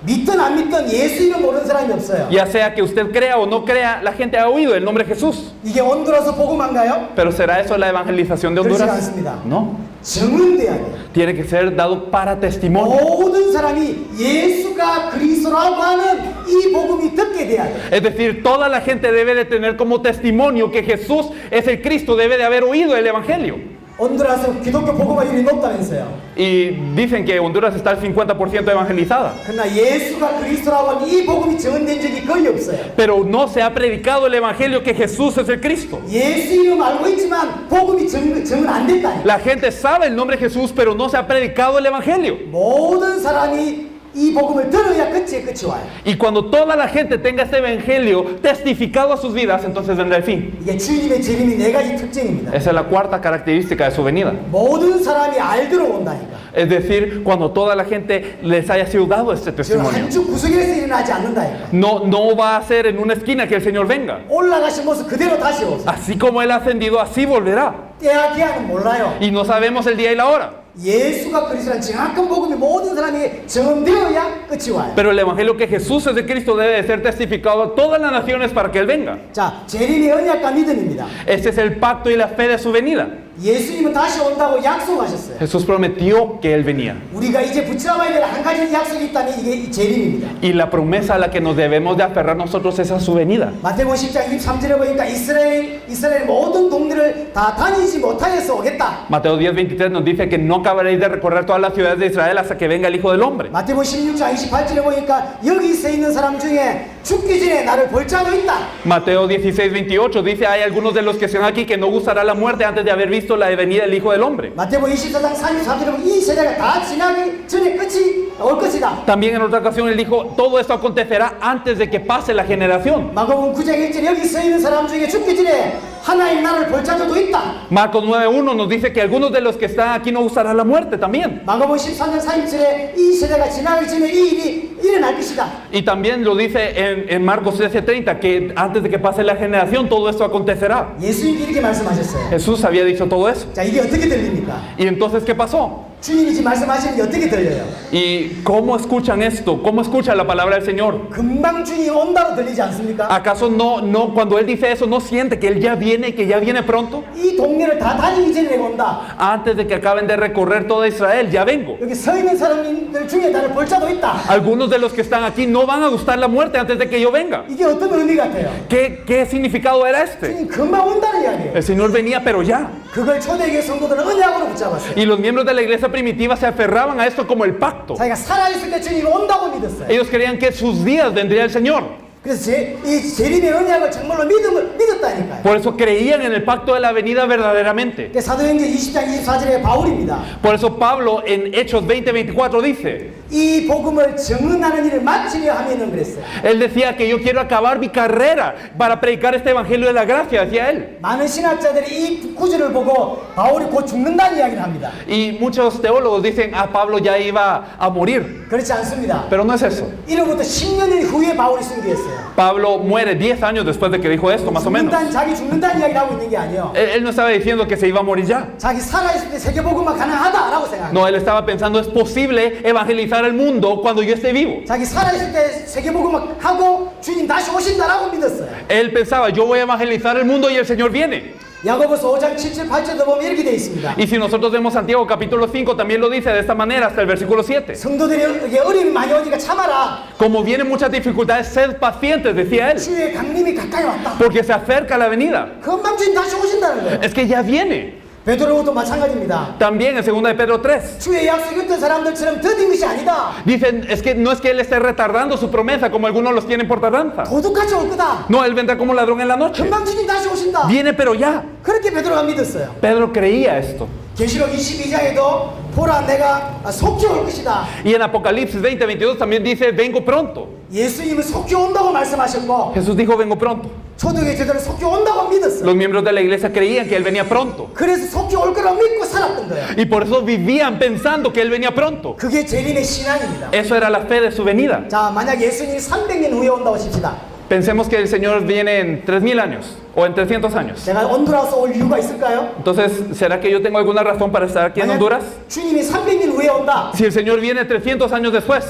믿든 안 믿든 예수 이름 모르는 사람이 없어요. Ya sea que usted crea o no crea, la gente ha oído el nombre de Jesús. 이게 온두라스 복음인가요? Pero ¿será eso la evangelización de 그렇지 Honduras? 않습니다. No. 증언돼야 돼요. Tiene que ser dado para testimonio. 모든 사람이 예수가 그리스도라고 하는 이 복음이 듣게 돼야 돼요. Es decir, toda la gente debe de tener como testimonio que Jesús es el Cristo, debe de haber oído el evangelio. 온두라스 기독교 복음화율이 높다면서요. Y dicen que Honduras está al 50% evangelizada. 그러나 예수가 그리스도라고 하는 이 복음이 증언된 적이 거의 없어요. Pero no se ha predicado el evangelio que Jesús es el Cristo. 예수 이름 알고 있지만 복음이 증언 안 됐다니까. La gente sabe el nombre de Jesús, pero no se ha predicado el evangelio. 모든 사람이 이 복음을 들어야 끝이 와요. Y cuando toda la gente tenga este evangelio testificado a sus vidas, entonces vendrá el fin. 이게 주님의 재림이 네 가지 특징입니다. Esa es la cuarta característica de su venida. 모든 사람이 알도록 온다니까. Es decir, cuando toda la gente les haya sido dado este 지금 testimonio. 한쪽 구석에서 일어나지 않는다니까. No va a ser en una esquina que el Señor venga. 올라가신 모습 그대로 다시 오세요. Así como Él ha ascendido, así volverá. 때와 기한은 몰라요. Y no sabemos el día y la hora. 예수가 그리스도라는 정확한 복음이 모든 사람에게 증언되어야 끝이 와요. Pero el evangelio que Jesús es de Cristo debe de ser testificado a todas las naciones para que Él venga. 자, 재림의 언약과 믿음입니다. Este es el pacto y la fe de su venida. 예수님은 다시 온다고 약속하셨어요. Jesús prometió que Él venía. 우리가 이제 붙잡아야 될 한 가지 약속이 있다면 이게 재림입니다. Y la promesa a la que nos debemos de aferrar nosotros es a su venida. 마태복음 10장 23절에 보니까 이스라엘 모든 동네를 다 다니지 못하여서 오겠다. Mateo 10:23 nos dice que no acabaréis de recorrer todas las ciudades de Israel hasta que venga el Hijo del Hombre. 마태복음 16장 28절에 보니까 여기 서 있는 사람 중에 죽기 전에 나를 볼 자도 있다. Mateo 16:28 dice, hay algunos de los que están aquí que no gustará la muerte antes de haber visto la venida del Hijo del Hombre. 마태복음 24장 34절에 보면 이 세대가 다 지나기 전에 끝이 올 것이다. También en otra ocasión Él dijo, todo esto acontecerá antes de que pase la generación. 마가복음 9장 1절에 여기 서 있는 사람 중에 죽기 전에 하나님 나라를 볼 자도 있다. Marcos 9:1 nos dice que algunos de los que están aquí no gustará la muerte también. 마가복음 13장 40절에 이 세대가 지나기 전에 이 일이 일어날 것이다. Y también lo dice en Marcos 13:30 que antes de que pase la generación todo esto acontecerá. 예수님이 이렇게 말씀하셨어요. Jesús había dicho todo eso. 자, 이게 어떻게 들립니까? Y entonces, ¿qué pasó? 주님이 지금 말씀하시는 게 어떻게 들려요? ¿Y cómo escuchan esto? ¿Cómo escuchan la palabra del Señor? 금방 주님이 온다고 들리지 않습니까? ¿Acaso no, cuando Él dice eso, no siente que Él ya viene y que ya viene pronto? 이 동네를 다 다니기 전에 내가 온다. Antes de que acaben de recorrer toda Israel, ya vengo. 여기 서 있는 사람들 중에 나를 볼 자도 있다. Algunos de los que están aquí no van a gustar la muerte antes de que yo venga. 이게 어떤 의미 같아요? ¿Qué significado era este? 주님 금방 온다는 이야기예요. El Señor venía, pero ya. 그걸 초대교회 성도들은 언약으로 붙잡았어요. Y los miembros de la iglesia primitiva se aferraban a esto como el pacto. 자기가 살아있을 때 주님이 온다고 믿었어요. Ellos creían que sus días vendría el Señor. 그래서 이 재림의 언약을 정말로 믿었다니까요. Por eso creían en el pacto de la venida verdaderamente. 사도행전 20장 24절에 바울입니다. Por eso Pablo en Hechos 20:24 dice, 이 복음을 증언하는 일을 마치려 하면은 그랬어요. él decía que yo quiero acabar mi carrera para predicar este evangelio de la gracia, decía él. 많은 신학자들이 이 구절을 보고 바울이 곧 죽는다는 이야기를 합니다. Y muchos teólogos dicen, Pablo ya iba a morir. 그렇지 않습니다. Pero no es eso. 이로부터 10년 후에 바울이 순교했어요. Pablo muere 10 años después de que dijo esto, más o menos. 자기 죽는다는 이야기를 하고 있는 게 아니에요. Él no estaba diciendo que se iba a morir ya. 자기 살아있을 때 세계복음만 가능하다라고 생각해요. No, él estaba pensando, es posible evangelizar el mundo cuando yo esté vivo. 자기 살아있을 때 세계복음만 하고 주님 다시 오신다라고 믿었어요. Él pensaba, yo voy a evangelizar el mundo y el Señor viene. 야고보서 5장 7절 8절도 보면 이렇게 되어 있습니다. Y si nosotros vemos Santiago capítulo 5, también lo dice de esta manera hasta el versículo 7. 성도들이 어려움이 많이 오니까 참아라. Como vienen muchas dificultades, sed pacientes, decía él, 주의 강림이 가까이 왔다. porque se acerca la venida. 금방 주님 다시 오신다는 거예요. Es que ya viene. 베드로도 마찬가지입니다. También en 2 de Pedro 3. 주의 약속했던 사람들처럼 더딘 것이 아니다. Dicen, es que no es que él esté retardando su promesa como algunos los tienen por tardanza. 도둑같이 올 거다. No, él vendrá como ladrón en la noche. 금방 주님 다시 오신다. Viene pero ya. 그렇게 베드로가 믿었어요. Pedro creía esto. 계시록 22장에도 보라 내가 속히 올 것이다. Y en Apocalipsis 20, 22 también dice, vengo pronto. 예수님은 속히 온다고 말씀하셨고 Jesús dijo, vengo pronto. 초대교회 제자는 속히 온다고 믿었어요. Los miembros de la iglesia creían que él venía pronto. 그래서 속히 올 거라고 믿고 살았던 거예요. Y por eso vivían pensando que él venía pronto. 그게 재림의 신앙입니다. Eso era la fe de su venida. 자, 만약 예수님이 300년 후에 온다고 칩시다. Pensemos que el Señor viene en 3000 años o en 300 años. 제가 온두라스 올 이유가 있을까요? Entonces, ¿será que yo tengo alguna razón para estar aquí en Honduras? 주님이 300년 후에 온다. Si el Señor viene 300 años después,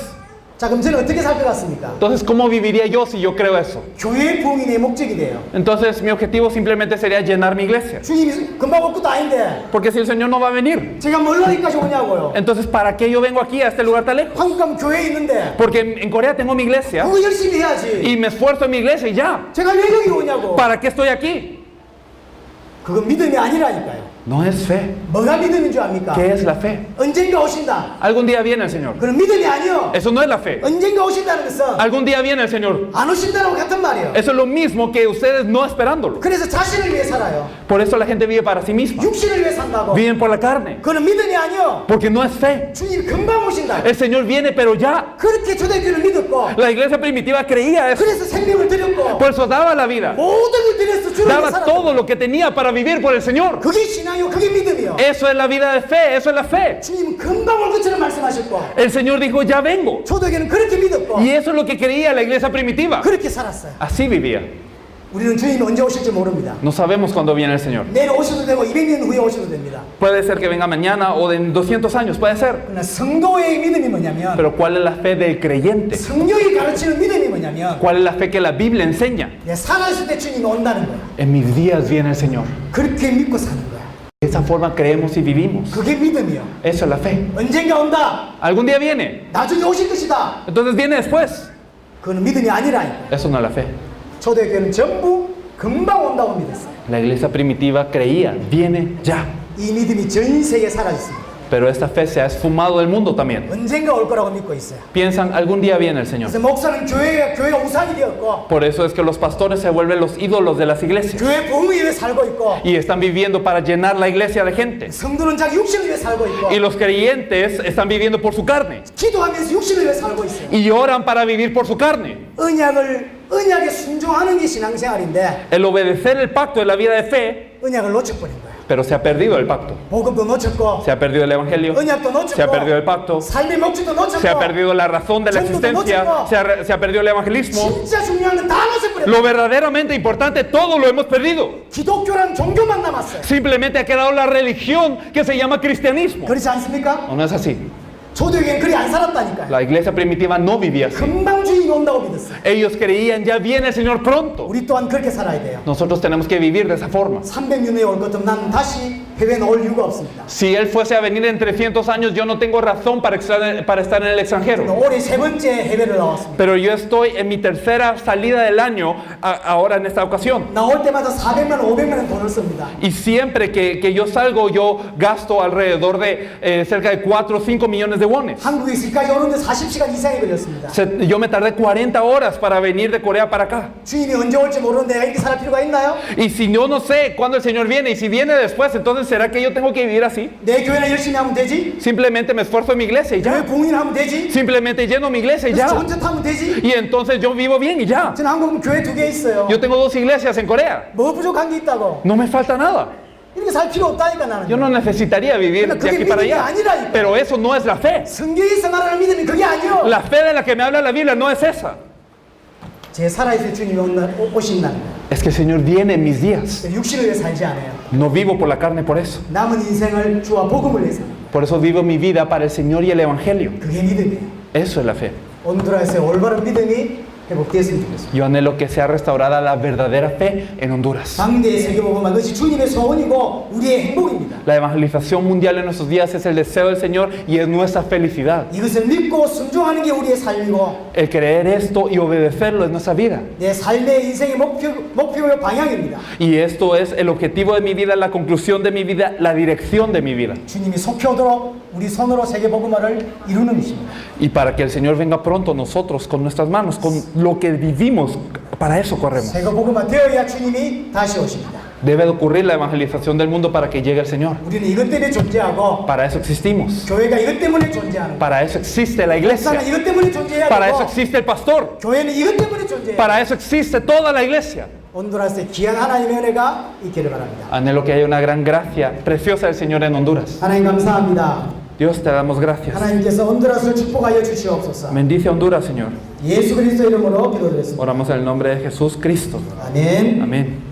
자, 그럼 저는 어떻게 살 것 같습니까? entonces, ¿cómo viviría yo si yo creo eso? 교회의 부흥이 내 목적이 돼요. Entonces, mi objetivo simplemente sería llenar mi iglesia. 주님이 금방 올 것도 아닌데 Porque si el Señor no va a venir, 제가 뭘 어디까지 오냐고요. entonces, ¿para qué yo vengo aquí a este lugar tan lejos? 한국 가면 교회에 있는데 Porque en Corea tengo mi iglesia 그거 열심히 해야지. y me esfuerzo en mi iglesia y ya. 제가 왜 여기 오냐고. ¿Para qué estoy aquí? 그건 믿음이 아니라니까요. No es fe. 뭐가 믿음인 줄 압니까? ¿Qué es la fe? 언젠가 오신다. Algún día viene el Señor. 그건 믿음이 아니요. Eso no es la fe. 언젠가 오신다는 것은 Algún día viene el Señor. 안 오신다는 것 같은 말이에요. Eso es lo mismo que ustedes no esperándolo. 그래서 자신을 위해 살아요. Por eso la gente vive para sí misma. 육신을 위해 산다고. Viven por la carne. 그건 믿음이 아니요. Porque no es fe. 주님 금방 오신다. El Señor viene pero ya. 그렇게 초대교회를 믿었고 La iglesia primitiva creía eso. 그래서 생명을 드렸고 Por eso daba la vida. 모든 걸 드렸어. 주를 위해 Daba 살았다. todo lo que tenía para vivir por el Señor. 그게 신앙이요. 그게 믿음이요. Eso es la vida de fe. Eso es la fe. 주님은 금방 올 것처럼 말씀하셨고 El Señor dijo, ya vengo. 초대교회는 그렇게 믿었고 Y eso es lo que creía la iglesia primitiva. 그렇게 살았어요. Así vivía. 우리는 주님이 언제 오실지 모릅니다. No sabemos cuándo viene el Señor. 내일 오셔도 되고 200년 후에 오셔도 됩니다. Puede ser que venga mañana o en 200 años. Puede ser. 그러나 성도의 믿음이 뭐냐면 Pero ¿cuál es la fe del creyente? 성령이 가르치는 믿음이 뭐냐면 ¿Cuál es la fe que la Biblia enseña? 내 살아있을 때 주님이 온다는 거야. En mis días viene el Señor. 그렇게 믿고 사는 거야. De esa forma creemos y vivimos. 그게 믿음이요. Eso es la fe. 언젠가 온다. Algún día viene. 나중에 오실 것이다. Entonces viene después. 그건 믿음이 아니라니까. Eso no es la fe. 초대교회는 전부 금방 온다고 믿었어요. La iglesia primitiva creía, viene ya. 이 믿음이 전 세계에 사라졌습니다. Pero esta fe se ha esfumado del mundo también. 언젠가 올 거라고 믿고 있어요. Piensan, algún día viene el Señor. 그래서 목사는 교회가 우상이 되었고 Por eso es que los pastores se vuelven los ídolos de las iglesias. 교회 부흥을 위해 살고 있고 Y están viviendo para llenar la iglesia de gente. 성도는 자기 육신을 위해 살고 있고 Y los creyentes están viviendo por su carne. 기도하면서 육신을 위해 살고 있어요. Y oran para vivir por su carne. 언약에 순종하는 게 신앙생활인데 El obedecer el pacto de la vida de fe, 언약을 놓쳐버린 거야. pero se ha perdido el pacto. 복음도 놓쳤고 Se ha perdido el evangelio. 언약도 Se ha 놓쳤고 perdido el pacto. 삶의 목적도 놓쳤고 Se ha perdido la razón de la existencia. Se ha perdido el evangelismo. 진짜 중요한 건 다 놓쳐버렸어. Lo verdaderamente importante, todo lo hemos perdido. 기독교란 종교만 남았어요. Simplemente ha quedado la religión que se llama cristianismo. 그렇지 않습니까? ¿O no es así? 초대교회는 그리 안 살았다니까요. La iglesia primitiva no vivía así. 금방 주님이 온다고 믿었어요. Ellos creían, ya viene el Señor pronto. 우리 또한 그렇게 살아야 돼요. Nosotros tenemos que vivir de esa forma. 300년 후에 올 것도 난 다시 해외에 올 이유가 없습니다. Si Él fuese a venir en 300 años, yo no tengo razón para estar en el extranjero. 올해 세 번째 해외를 나왔습니다. Pero yo estoy en mi tercera salida del año ahora en esta ocasión. 나올 때마다 400만 원, 500만 원 돈을 씁니다. Y siempre que yo salgo, yo gasto alrededor de cerca de 4 o 5 millones de wones. 한국에 있을까지 오는데 40시간 이상이 걸렸습니다. Yo me tardé 40 horas para venir de Corea para acá. 주님이 언제 올지 모르는데 내가 이렇게 살 필요가 있나요? Y si yo no sé cuándo el Señor viene, y si viene después, entonces ¿será que yo tengo que vivir así? 내 교회나 열심히 하면 되지? Simplemente me esfuerzo en mi iglesia y 교회 ya. 봉인하면 되지? Simplemente lleno mi iglesia y 그래서 ya. 저 혼자 타면 되지? Y entonces yo vivo bien y ya. 저는 한국은 교회 2개 있어요. Yo tengo 2 iglesias en Corea. 뭐 부족한 게 있다고? No me falta nada. 이렇게 살 필요 없다니까 Yo 나는. no necesitaría vivir de aquí para allá. Pero eso no es la fe. 성경에서 말하는 믿음이 그게 아니요. La fe de la que me habla la Biblia no es esa. 제 살아있을 주님이 오신다는 거예요. Es que el Señor viene en mis días. 육신을 위해 살지 않아요. No vivo por la carne por eso. 남은 인생을 주와 복음을 위해서. Por eso vivo mi vida para el Señor y el Evangelio. 그게 믿음이에요. Eso es la fe. 온두라스의 올바른 믿음이 회복되었으면 좋겠습니다. Yo anhelo que sea restaurada la verdadera fe en Honduras. 당대의 세계복음화 그것이 주님의 소원이고 우리의 행복입니다. La evangelización mundial en nuestros días es el deseo del Señor y es nuestra felicidad. 이것을 믿고 순종하는 게 우리의 삶이고 El creer esto y obedecerlo es nuestra vida. 내 삶의 인생의 목표의 방향입니다. Y esto es el objetivo de mi vida, la conclusión de mi vida, la dirección de mi vida. 주님이 속히 오도록 우리 손으로 세계복음화를 이루는 것입니다. Y para que el Señor venga pronto, nosotros con nuestras manos, con lo que vivimos, para eso corremos. 세계복음화 되어야 주님이 다시 오십니다. Debe de ocurrir la evangelización del mundo para que llegue el Señor. 우리는 이것 때문에 존재하고 Para eso existimos. 교회가 이것 때문에 존재하는 거예요. Para eso existe la iglesia. 목사는 이것 때문에 존재해야 Para eso 되고 existe el pastor. 교회는 이것 때문에 존재해야 돼요. Para eso existe toda la iglesia. 온두라스에 귀한 하나님의 은혜가 있기를 바랍니다. Anhelo que haya una gran gracia preciosa del Señor en Honduras. 하나님 감사합니다. Dios, te damos gracias. 하나님께서 온두라스를 축복하여 주시옵소서. Bendice a Honduras, Señor. 예수 그리스도 이름으로 기도드렸습니다. Oramos en el nombre de Jesús Cristo. 아멘. Amén.